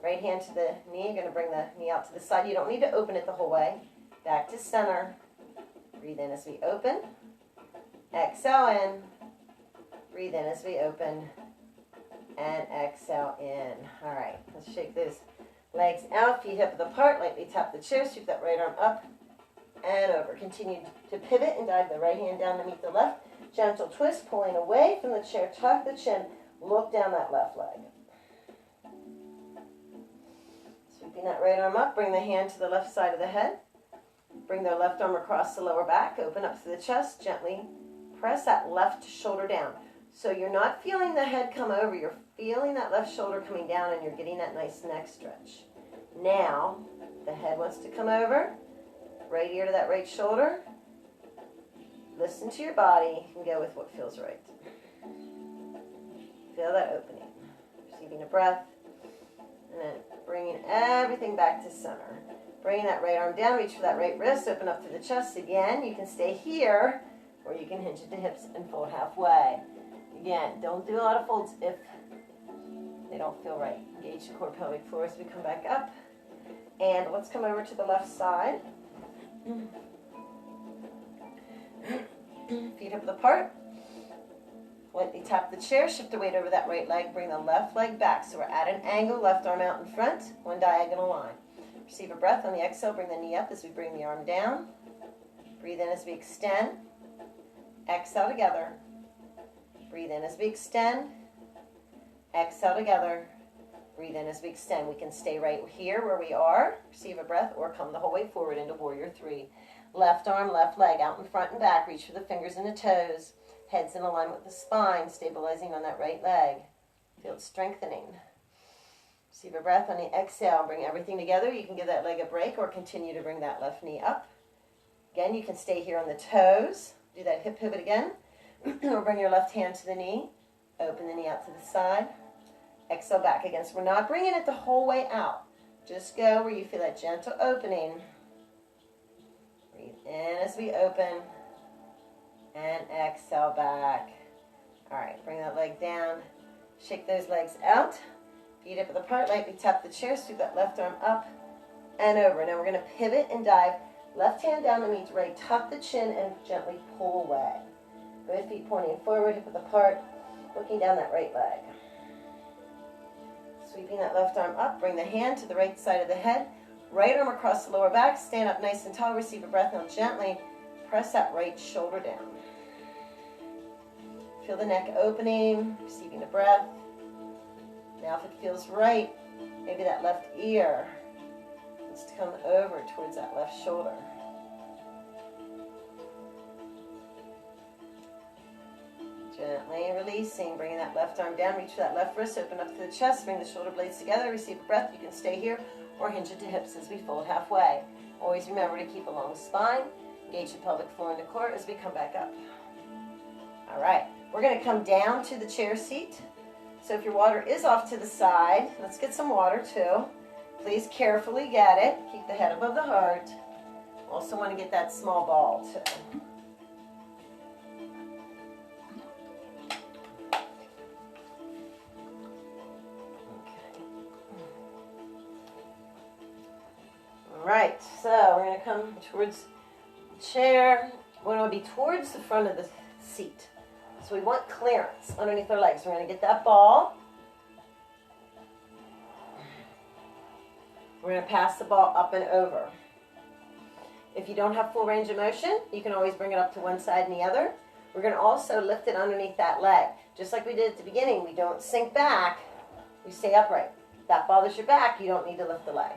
Right hand to the knee. You're going to bring the knee out to the side. You don't need to open it the whole way. Back to center. Breathe in as we open. Exhale in. Breathe in as we open. And exhale in. All right. Let's shake those legs out, feet hip width apart, lightly tap the chair, sweep that right arm up and over. Continue to pivot and dive the right hand down to meet the left. Gentle twist, pulling away from the chair, tuck the chin, look down that left leg. Sweeping that right arm up, bring the hand to the left side of the head. Bring the left arm across the lower back, open up to the chest, gently press that left shoulder down. So you're not feeling the head come over, you're feeling that left shoulder coming down and you're getting that nice neck stretch. Now, the head wants to come over, right ear to that right shoulder. Listen to your body and go with what feels right. Feel that opening. Receiving a breath and then bringing everything back to center. Bringing that right arm down, reach for that right wrist, open up to the chest again. You can stay here or you can hinge at the hips and fold halfway. Again, don't do a lot of folds if they don't feel right. Engage the core pelvic floor as we come back up. And let's come over to the left side. Feet hip width apart. Lightly tap the chair, shift the weight over that right leg, bring the left leg back. So we're at an angle, left arm out in front, 1 diagonal line. Receive a breath on the exhale, bring the knee up as we bring the arm down. Breathe in as we extend. Exhale together. Breathe in as we extend. Exhale together. Breathe in as we extend. We can stay right here where we are. Receive a breath or come the whole way forward into warrior 3. Left arm, left leg out in front and back. Reach for the fingers and the toes. Head's in alignment with the spine, stabilizing on that right leg. Feel it strengthening. Receive a breath on the exhale. Bring everything together. You can give that leg a break or continue to bring that left knee up. Again, you can stay here on the toes. Do that hip pivot again. Or bring your left hand to the knee. Open the knee out to the side. Exhale back again. So we're not bringing it the whole way out. Just go where you feel that gentle opening. Breathe in as we open. And exhale back. All right, bring that leg down. Shake those legs out. Feet hip width apart. Lightly tap the chair. Sweep that left arm up and over. Now we're going to pivot and dive. Left hand down to meet right. Tuck the chin and gently pull away. Both feet pointing forward, hip width apart, looking down that right leg. Sweeping that left arm up, bring the hand to the right side of the head, right arm across the lower back, stand up nice and tall, receive a breath. Now gently press that right shoulder down. Feel the neck opening, receiving a breath. Now if it feels right, maybe that left ear needs to come over towards that left shoulder. Gently releasing, bringing that left arm down, reach for that left wrist, open up to the chest, bring the shoulder blades together, receive a breath. You can stay here or hinge into hips as we fold halfway. Always remember to keep a long spine, engage the pelvic floor and the core as we come back up. All right, we're going to come down to the chair seat. So if your water is off to the side, let's get some water too. Please carefully get it. Keep the head above the heart. Also want to get that small ball too. Alright, so we're going to come towards the chair. We want to be towards the front of the seat. So we want clearance underneath our legs. We're going to get that ball. We're going to pass the ball up and over. If you don't have full range of motion, you can always bring it up to one side and the other. We're going to also lift it underneath that leg. Just like we did at the beginning, we don't sink back, we stay upright. If that bothers your back, you don't need to lift the leg.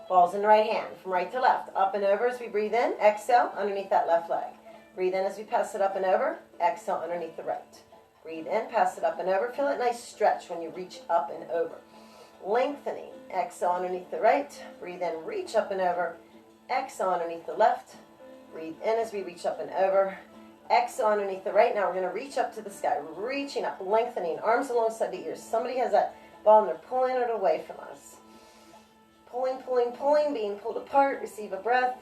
Ball's in the right hand, from right to left. Up and over as we breathe in, exhale underneath that left leg. Breathe in as we pass it up and over, exhale underneath the right. Breathe in, pass it up and over. Feel that nice stretch when you reach up and over. Lengthening, exhale underneath the right. Breathe in, reach up and over. Exhale underneath the left. Breathe in as we reach up and over. Exhale underneath the right. Now we're going to reach up to the sky, reaching up, lengthening, arms alongside the ears. Somebody has that ball and they're pulling it away from us. Pulling, pulling, pulling, being pulled apart. Receive a breath.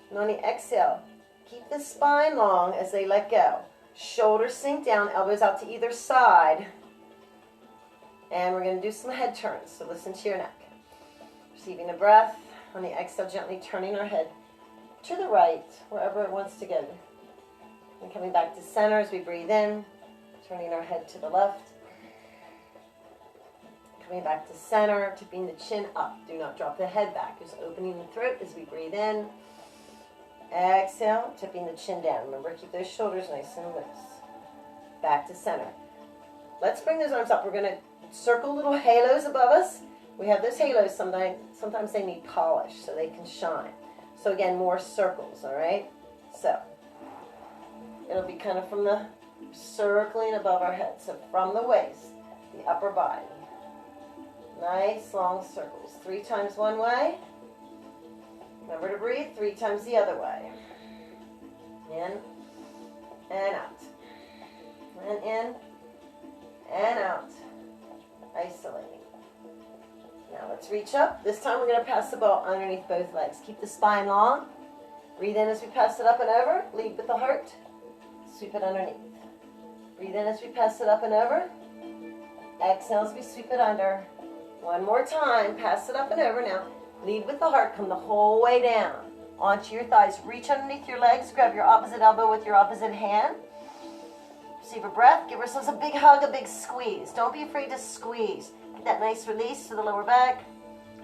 And on the exhale, keep the spine long as they let go. Shoulders sink down, elbows out to either side. And we're going to do some head turns, so listen to your neck. Receiving a breath. On the exhale, gently turning our head to the right, wherever it wants to go. And coming back to center as we breathe in, turning our head to the left. Coming back to center, tipping the chin up. Do not drop the head back. Just opening the throat as we breathe in. Exhale, tipping the chin down. Remember, keep those shoulders nice and loose. Back to center. Let's bring those arms up. We're going to circle little halos above us. We have those halos. Sometimes they need polish so they can shine. So again, more circles, all right? So it'll be kind of from the circling above our head. So from the waist, the upper body. Nice long circles. 3 times one way. Remember to breathe 3 times the other way. In and out. And in and out. Isolating. Now let's reach up. This time we're going to pass the ball underneath both legs. Keep the spine long. Breathe in as we pass it up and over. Lead with the heart. Sweep it underneath. Breathe in as we pass it up and over. Exhale as we sweep it under. One more time. Pass it up and over. Now lead with the heart. Come the whole way down. Onto your thighs. Reach underneath your legs. Grab your opposite elbow with your opposite hand. Receive a breath. Give ourselves a big hug, a big squeeze. Don't be afraid to squeeze. Get that nice release to the lower back.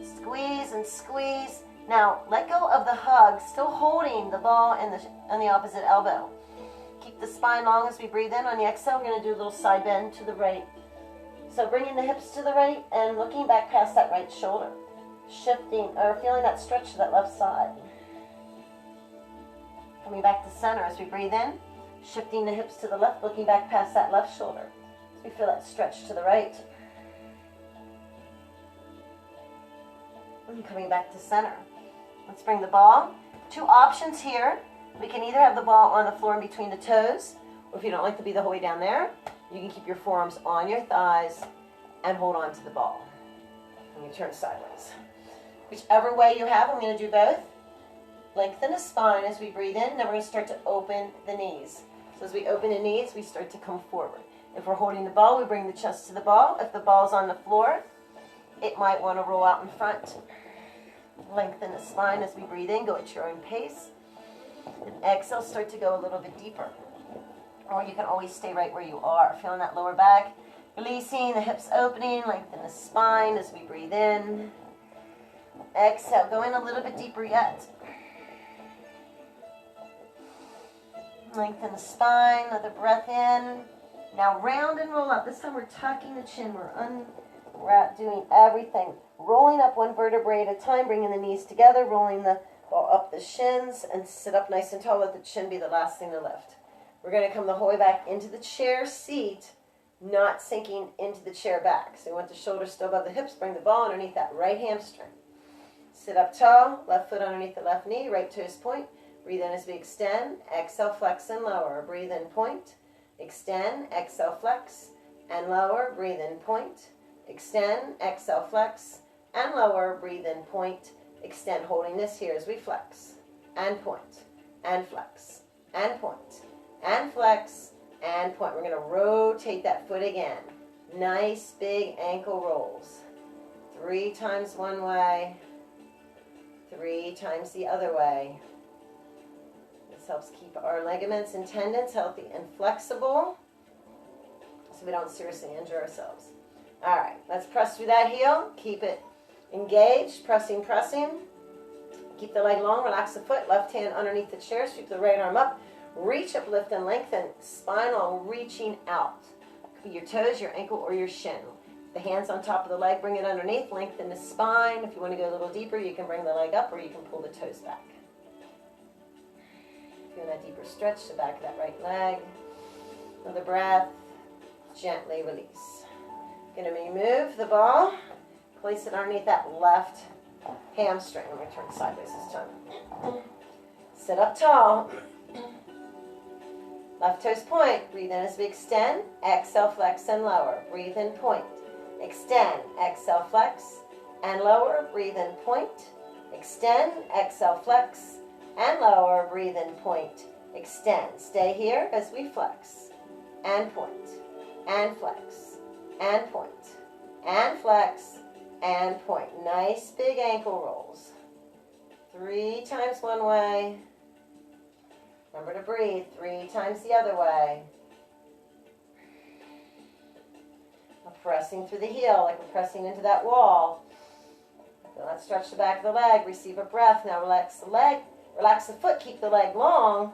Squeeze and squeeze. Now, let go of the hug, still holding the ball on the opposite elbow. Keep the spine long as we breathe in. On the exhale, we're going to do a little side bend to the right. So bringing the hips to the right and looking back past that right shoulder. Shifting, or feeling that stretch to that left side. Coming back to center as we breathe in. Shifting the hips to the left, looking back past that left shoulder. As we feel that stretch to the right. And coming back to center. Let's bring the ball. 2 options here. We can either have the ball on the floor in between the toes, or if you don't like to be the whole way down there, you can keep your forearms on your thighs and hold on to the ball. And you turn sideways. Whichever way you have, I'm going to do both. Lengthen the spine as we breathe in. Then we're going to start to open the knees. So as we open the knees, we start to come forward. If we're holding the ball, we bring the chest to the ball. If the ball's on the floor, it might want to roll out in front. Lengthen the spine as we breathe in. Go at your own pace. And exhale, start to go a little bit deeper. Or you can always stay right where you are. Feeling that lower back. Releasing, the hips opening, lengthen the spine as we breathe in. Exhale, going a little bit deeper yet. Lengthen the spine, another breath in. Now round and roll up. This time we're tucking the chin. We're doing everything. Rolling up one vertebrae at a time, bringing the knees together, rolling the ball up the shins, and sit up nice and tall. Let the chin be the last thing to lift. We're going to come the whole way back into the chair seat, not sinking into the chair back. So we want the shoulders still above the hips. Bring the ball underneath that right hamstring. Sit up tall, left foot underneath the left knee, right toes point. Breathe in as we extend. Exhale, flex and lower. Breathe in, point. Extend, exhale, flex and lower. Breathe in, point. Extend, exhale, flex and lower. Breathe in, point. Extend, holding this here as we flex and point and flex and point and flex and point. We're going to rotate that foot again. Nice big ankle rolls. 3 times one way, 3 times the other way. This helps keep our ligaments and tendons healthy and flexible so we don't seriously injure ourselves. All right, let's press through that heel. Keep it engaged, pressing, pressing. Keep the leg long, relax the foot, left hand underneath the chair, sweep the right arm up, reach up, lift and lengthen, spine long, reaching out. It could be your toes, your ankle, or your shin. The hands on top of the leg, bring it underneath, lengthen the spine. If you want to go a little deeper, you can bring the leg up or you can pull the toes back. Doing that deeper stretch, the back of that right leg. Another breath, gently release. Going to remove the ball, place it underneath that left hamstring. I'm going to turn sideways this time. Sit up tall. Left toes point. Breathe in as we extend. Exhale, flex and lower. Breathe in, point. Extend. Exhale, flex and lower. Breathe in, point. Extend. Exhale, flex and lower. Breathe in, point. Extend. Stay here as we flex and point and flex and point and flex and point. Nice big ankle rolls. 3 times one way. Remember to breathe. 3 times the other way. We're pressing through the heel like we're pressing into that wall. Feel that stretch the back of the leg. Receive a breath. Now relax the leg. Relax the foot. Keep the leg long.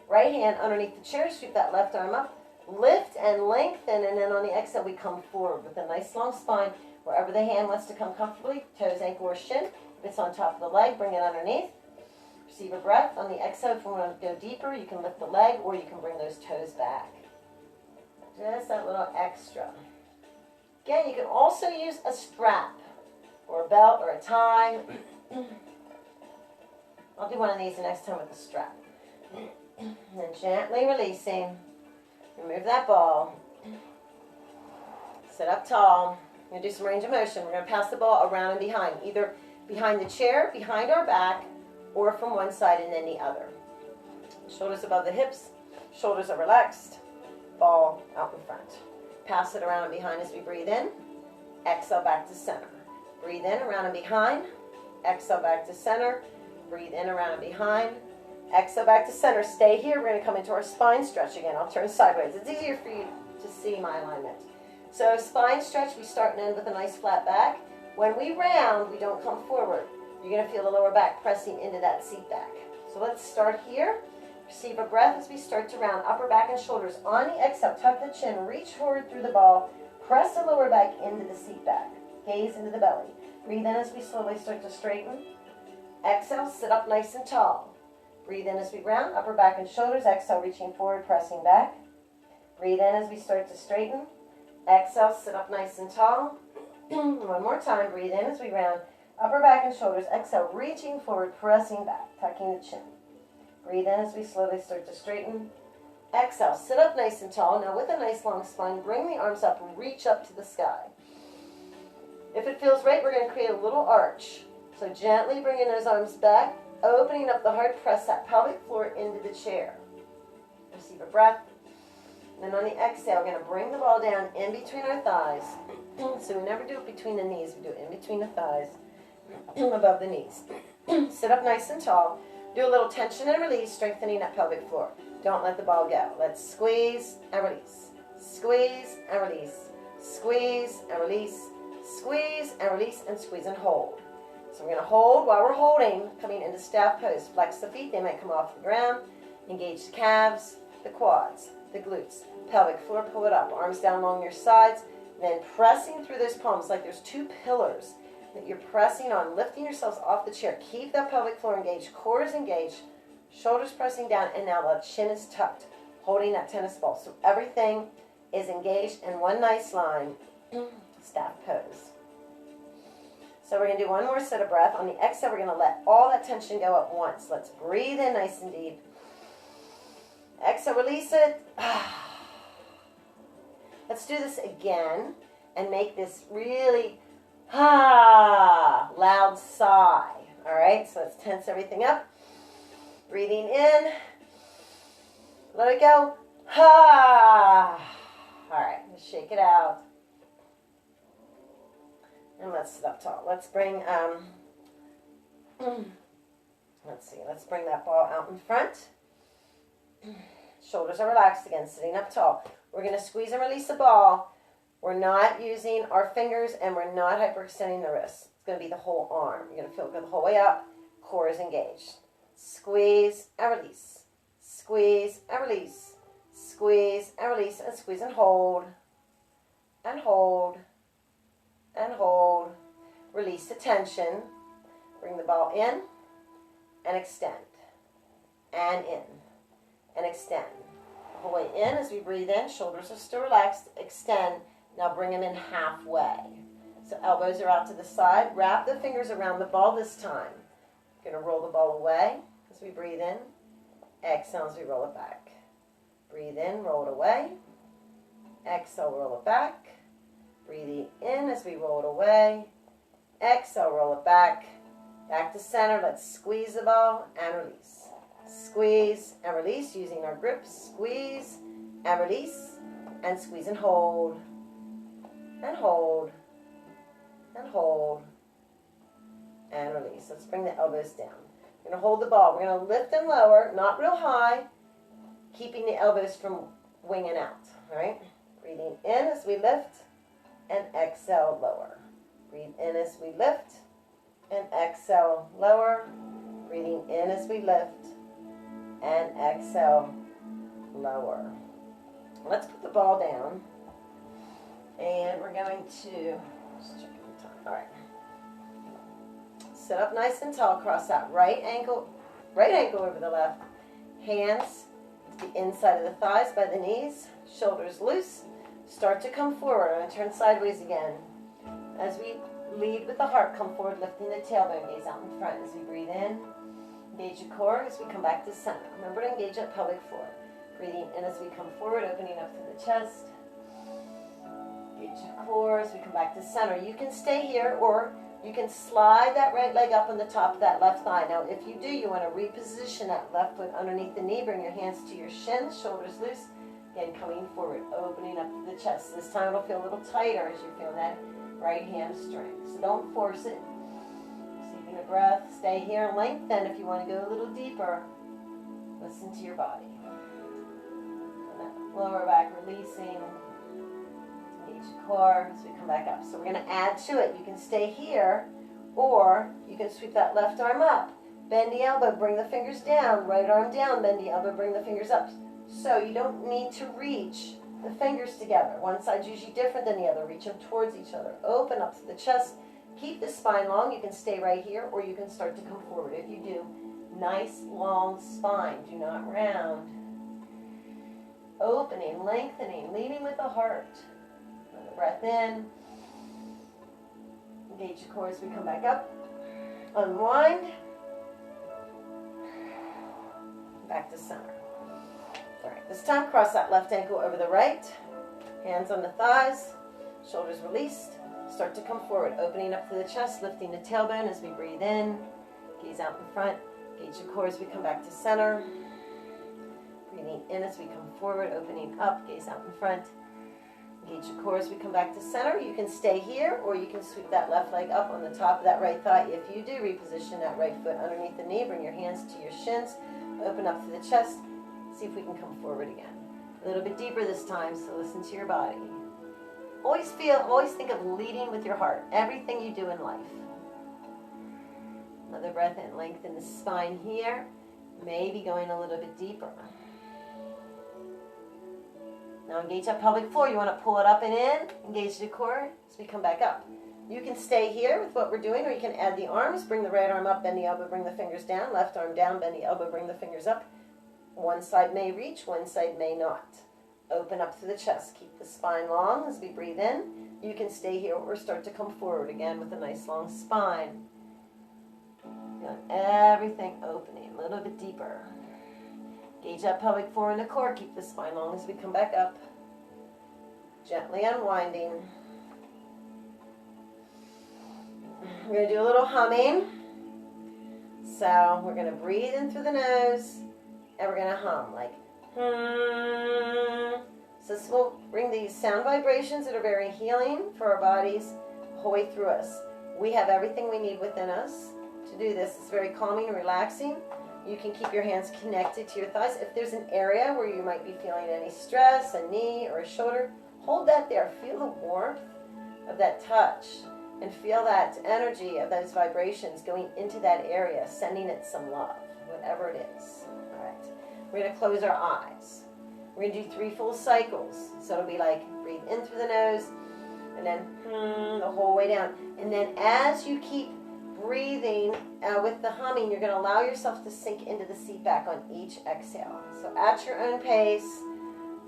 Right hand underneath the chair. Sweep that left arm up. Lift and lengthen. And then on the exhale, we come forward with a nice long spine. Wherever the hand wants to come comfortably. Toes, ankle, or shin. If it's on top of the leg, bring it underneath. Receive a breath. On the exhale, if you want to go deeper, you can lift the leg or you can bring those toes back. Just that little extra. Again, you can also use a strap or a belt or a tie. I'll do one of these the next time with the strap. And then gently releasing. Remove that ball. Sit up tall. We're going to do some range of motion. We're going to pass the ball around and behind, either behind the chair, behind our back, or from one side and then the other. Shoulders above the hips, shoulders are relaxed, ball out in front. Pass it around and behind as we breathe in. Exhale back to center. Breathe in, around and behind. Exhale back to center. Breathe in, around and behind. Exhale back to center. Stay here. We're going to come into our spine stretch again. I'll turn sideways. It's easier for you to see my alignment. So spine stretch, we start and end with a nice flat back. When we round, we don't come forward. You're going to feel the lower back pressing into that seat back. So let's start here. Receive a breath as we start to round. Upper back and shoulders. On the exhale, tuck the chin, reach forward through the ball. Press the lower back into the seat back. Gaze into the belly. Breathe in as we slowly start to straighten. Exhale, sit up nice and tall. Breathe in as we round. Upper back and shoulders. Exhale, reaching forward, pressing back. Breathe in as we start to straighten. Exhale, sit up nice and tall. One more time. Breathe in as we round. Upper back and shoulders. Exhale, reaching forward, pressing back, tucking the chin. Breathe in as we slowly start to straighten. Exhale, sit up nice and tall. Now with a nice long spine, bring the arms up and reach up to the sky. If it feels right, we're going to create a little arch. So gently bringing those arms back, opening up the heart, press that pelvic floor into the chair. Receive a breath. And then on the exhale, we're going to bring the ball down in between our thighs. So we never do it between the knees, we do it in between the thighs. Above the knees. Sit up nice and tall. Do a little tension and release, strengthening that pelvic floor. Don't let the ball go. Let's squeeze and release. Squeeze and release. squeeze and release, squeeze and release, and squeeze and hold. So we're going to hold while we're holding, coming into staff pose. Flex the feet, they might come off the ground. Engage the calves, the quads, the glutes, pelvic floor, pull it up. Arms down along your sides, then pressing through those palms like there's two pillars that you're pressing on, lifting yourselves off the chair. Keep that pelvic floor engaged, core is engaged, shoulders pressing down, and now the chin is tucked, holding that tennis ball. So everything is engaged in one nice line, staff pose. So we're going to do one more set of breath. On the exhale, we're going to let all that tension go at once. Let's breathe in nice and deep. Exhale, release it. Let's do this again and make this really loud sigh. All right, so let's tense everything up. Breathing in. Let it go. All right, let's shake it out. And let's sit up tall. Let's bring, let's bring that ball out in front. Shoulders are relaxed again, sitting up tall. We're going to squeeze and release the ball. We're not using our fingers and we're not hyperextending the wrists. It's going to be the whole arm. You're going to feel good the whole way up. Core is engaged. Squeeze and release. Squeeze and release. Squeeze and release, and squeeze and hold. And hold. And hold. Release the tension. Bring the ball in and extend. And in. And extend. The whole way in as we breathe in. Shoulders are still relaxed. Extend. Now bring them in halfway. So elbows are out to the side. Wrap the fingers around the ball this time. Going to roll the ball away as we breathe in. Exhale as we roll it back. Breathe in, roll it away. Exhale, roll it back. Breathing in as we roll it away. Exhale, roll it back. Back to center. Let's squeeze the ball and release. Squeeze and release using our grip. Squeeze and release. And squeeze and hold. And hold. And hold. And release. Let's bring the elbows down. We're going to hold the ball. We're going to lift and lower, not real high, keeping the elbows from winging out. All right? Breathing in as we lift and exhale, lower. Breathe in as we lift and exhale, lower. Breathing in as we lift and exhale, lower. Let's put the ball down and we're going to just check the time. All right. Sit up nice and tall, cross that right ankle over the left. Hands to the inside of the thighs by the knees, shoulders loose. Start to come forward. I'm going to turn sideways again. As we lead with the heart, come forward, lifting the tailbone, gaze out in front. As we breathe in, engage your core as we come back to center. Remember to engage that pelvic floor. Breathing in as we come forward, opening up to the chest. Engage your core as we come back to center. You can stay here or you can slide that right leg up on the top of that left thigh. Now, if you do, you want to reposition that left foot underneath the knee. Bring your hands to your shins, shoulders loose. Again, coming forward, opening up to the chest. This time it'll feel a little tighter as you're feeling that right hamstring. So don't force it. Receiving a breath. Stay here. Lengthen if you want to go a little deeper. Listen to your body. And that lower back releasing. Engage your core as we come back up. So we're going to add to it. You can stay here or you can sweep that left arm up. Bend the elbow, bring the fingers down. Right arm down, bend the elbow, bring the fingers up. So you don't need to reach the fingers together. One side's usually different than the other. Reach them towards each other. Open up to the chest. Keep the spine long. You can stay right here or you can start to come forward. If you do, nice long spine. Do not round. Opening, lengthening, leading with the heart. Breath in. Engage your core as we come back up. Unwind. Back to center. All right, this time cross that left ankle over the right. Hands on the thighs. Shoulders released. Start to come forward, opening up to the chest, lifting the tailbone as we breathe in. Gaze out in front. Engage your core as we come back to center. Breathing in as we come forward, opening up. Gaze out in front. Engage your core as we come back to center. You can stay here or you can sweep that left leg up on the top of that right thigh. If you do, reposition that right foot underneath the knee. Bring your hands to your shins. Open up to the chest. See if we can come forward again. A little bit deeper this time, so listen to your body. Always think of leading with your heart. Everything you do in life. Another breath in. Lengthen the spine here. Maybe going a little bit deeper. Now engage that pelvic floor. You want to pull it up and in. Engage the core as we come back up. You can stay here with what we're doing, or you can add the arms. Bring the right arm up, bend the elbow, bring the fingers down. Left arm down, bend the elbow, bring the fingers up. One side may reach, one side may not. Open up through the chest. Keep the spine long as we breathe in. You can stay here or start to come forward again with a nice long spine. Feel everything opening a little bit deeper. Engage that pelvic floor in the core. Keep the spine long as we come back up. Gently unwinding. We're going to do a little humming. So we're going to breathe in through the nose and we're going to hum like So this will bring these sound vibrations that are very healing for our bodies the whole way through us. We have everything we need within us to do this. It's very calming and relaxing. You can keep your hands connected to your thighs. If there's an area where you might be feeling any stress, a knee or a shoulder, hold that there. Feel the warmth of that touch and feel that energy of those vibrations going into that area, sending it some love, whatever it is. All right. We're going to close our eyes. We're going to do 3 full cycles. So it'll be like breathe in through the nose and then the whole way down. And then as you keep breathing with the humming, you're going to allow yourself to sink into the seat back on each exhale. So at your own pace,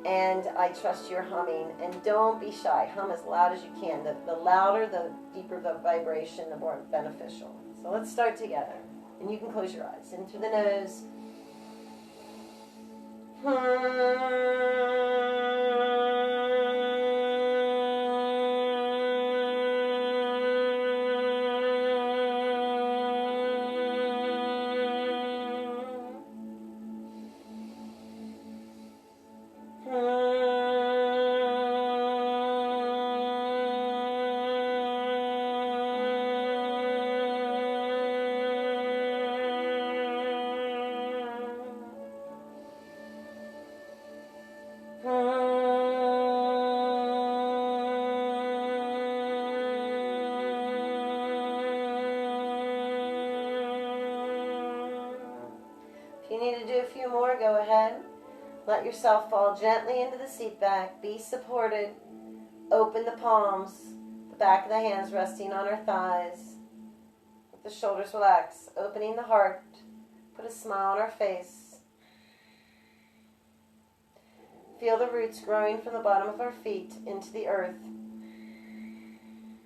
and I trust your humming. And don't be shy. Hum as loud as you can. The louder, the deeper the vibration, the more beneficial. So let's start together. And you can close your eyes. In through the nose. If you need to do a few more, go ahead. Let yourself fall gently into the seat back. Be supported. Open the palms, the back of the hands resting on our thighs. Let the shoulders relax. Opening the heart. Put a smile on our face. Feel the roots growing from the bottom of our feet into the earth.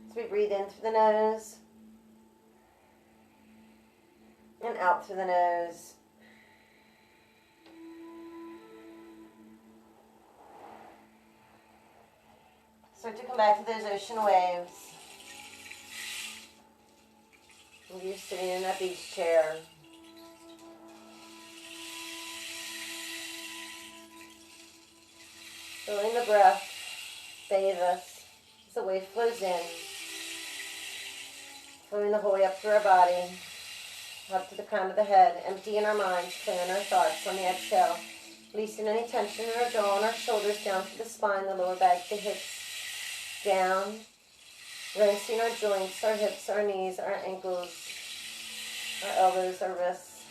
As we breathe in through the nose and out through the nose. Start to come back to those ocean waves. Maybe you're sitting in that beach chair. Feeling the breath bathe us as the wave flows in. Flowing the whole way up through our body, up to the crown of the head, emptying our minds, clearing our thoughts on the exhale. Releasing any tension in our jaw and our shoulders down to the spine, the lower back, the hips. Down, rinsing our joints, our hips, our knees, our ankles, our elbows, our wrists.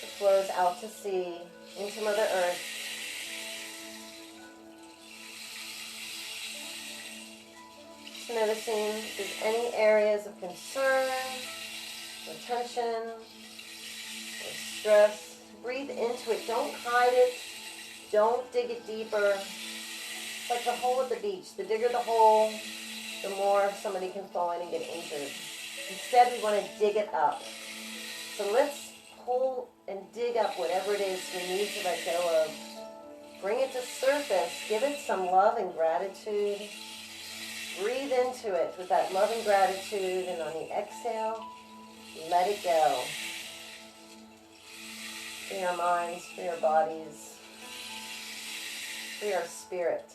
It flows out to sea, into Mother Earth. Just noticing if there's any areas of concern, or tension, or stress. Breathe into it. Don't hide it. Don't dig it deeper. It's like the hole at the beach. The digger the hole, the more somebody can fall in and get injured. Instead, we want to dig it up. So let's pull and dig up whatever it is we need to let go of. Bring it to surface. Give it some love and gratitude. Breathe into it with that love and gratitude. And on the exhale, let it go. Free our minds, free our bodies, free our spirit.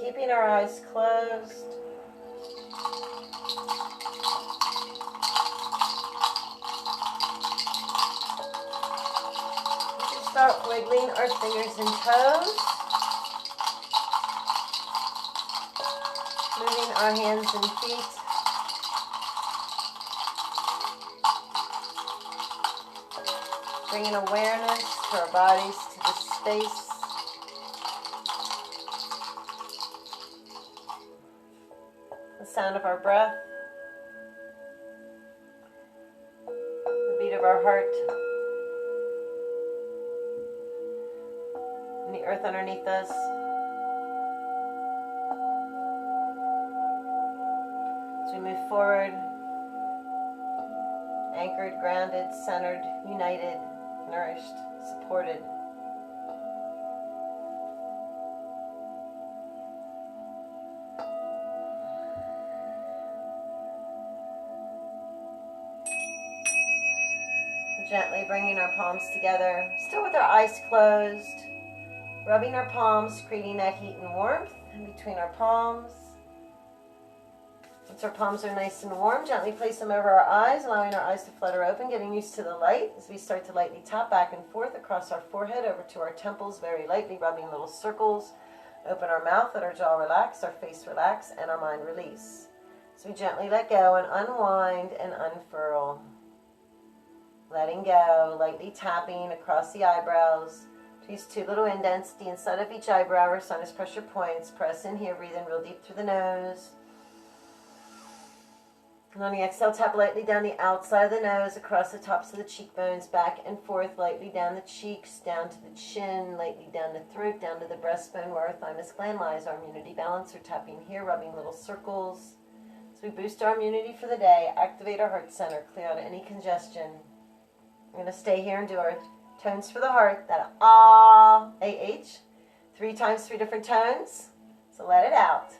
keeping our eyes closed. We can start wiggling our fingers and toes. Moving our hands and feet. Bringing awareness to our bodies, to the space. The sound of our breath. The beat of our heart. And the earth underneath us. As we move forward, anchored, grounded, centered, united, nourished, supported. Gently bringing our palms together, still with our eyes closed, rubbing our palms, creating that heat and warmth in between our palms. Once our palms are nice and warm, gently place them over our eyes, allowing our eyes to flutter open, getting used to the light as we start to lightly tap back and forth across our forehead over to our temples, very lightly rubbing little circles. Open our mouth, let our jaw relax, our face relax, and our mind release. So we gently let go and unwind and unfurl. Letting go, lightly tapping across the eyebrows. These two little indents, the inside of each eyebrow or sinus pressure points. Press in here, breathe in real deep through the nose. And on the exhale, tap lightly down the outside of the nose, across the tops of the cheekbones, back and forth, lightly down the cheeks, down to the chin, lightly down the throat, down to the breastbone where our thymus gland lies. Our immunity balancer, tapping here, rubbing little circles. So we boost our immunity for the day, activate our heart center, clear out any congestion. We're going to stay here and do our tones for the heart, that ah, A-H, 3 times, 3 different tones. So let it out.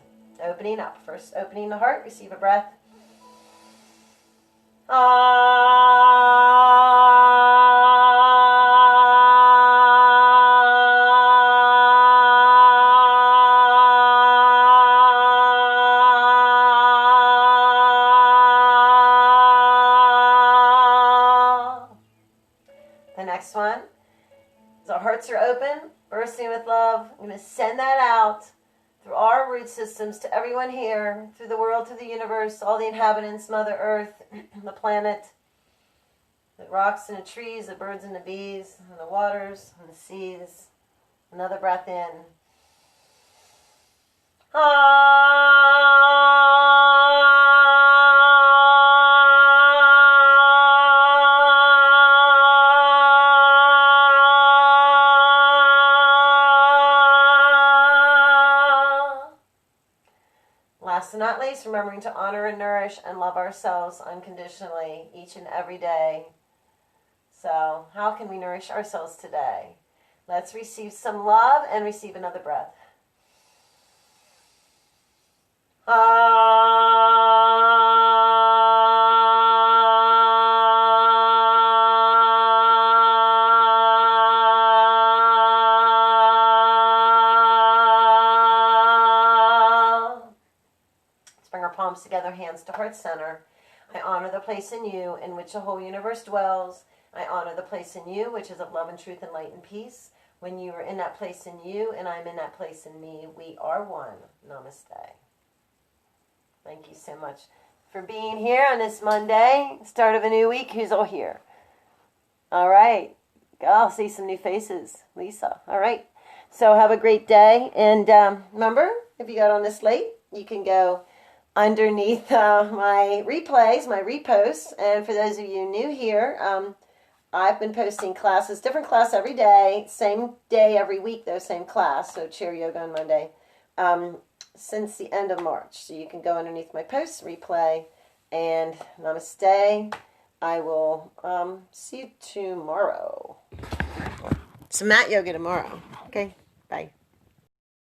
Opening up. First, opening the heart, receive a breath. The next one is our hearts are open, bursting with love. I'm going to send that out through our root systems to everyone here, through the world, through the universe, all the inhabitants, Mother Earth, the planet, the rocks and the trees, the birds and the bees, and the waters and the seas. Another breath in. Last but not least, remembering to honor and nourish and love ourselves unconditionally each and every day. So, how can we nourish ourselves today? Let's receive some love and receive another breath. Palms together, hands to heart center. I honor the place in you in which the whole universe dwells. I honor the place in you which is of love and truth and light and peace. When you are in that place in you and I'm in that place in me, we are one. Namaste. Thank you so much for being here on this Monday, start of a new week. Who's all here? All right. I'll see some new faces. Lisa. All right. So have a great day. And remember, if you got on this late, you can go underneath my replays, my reposts. And for those of you new here, I've been posting classes, different class every day, same day every week though, same class, so chair yoga on Monday, since the end of March. So you can go underneath my posts, replay, and namaste. I will see you tomorrow. Some mat yoga tomorrow. Okay.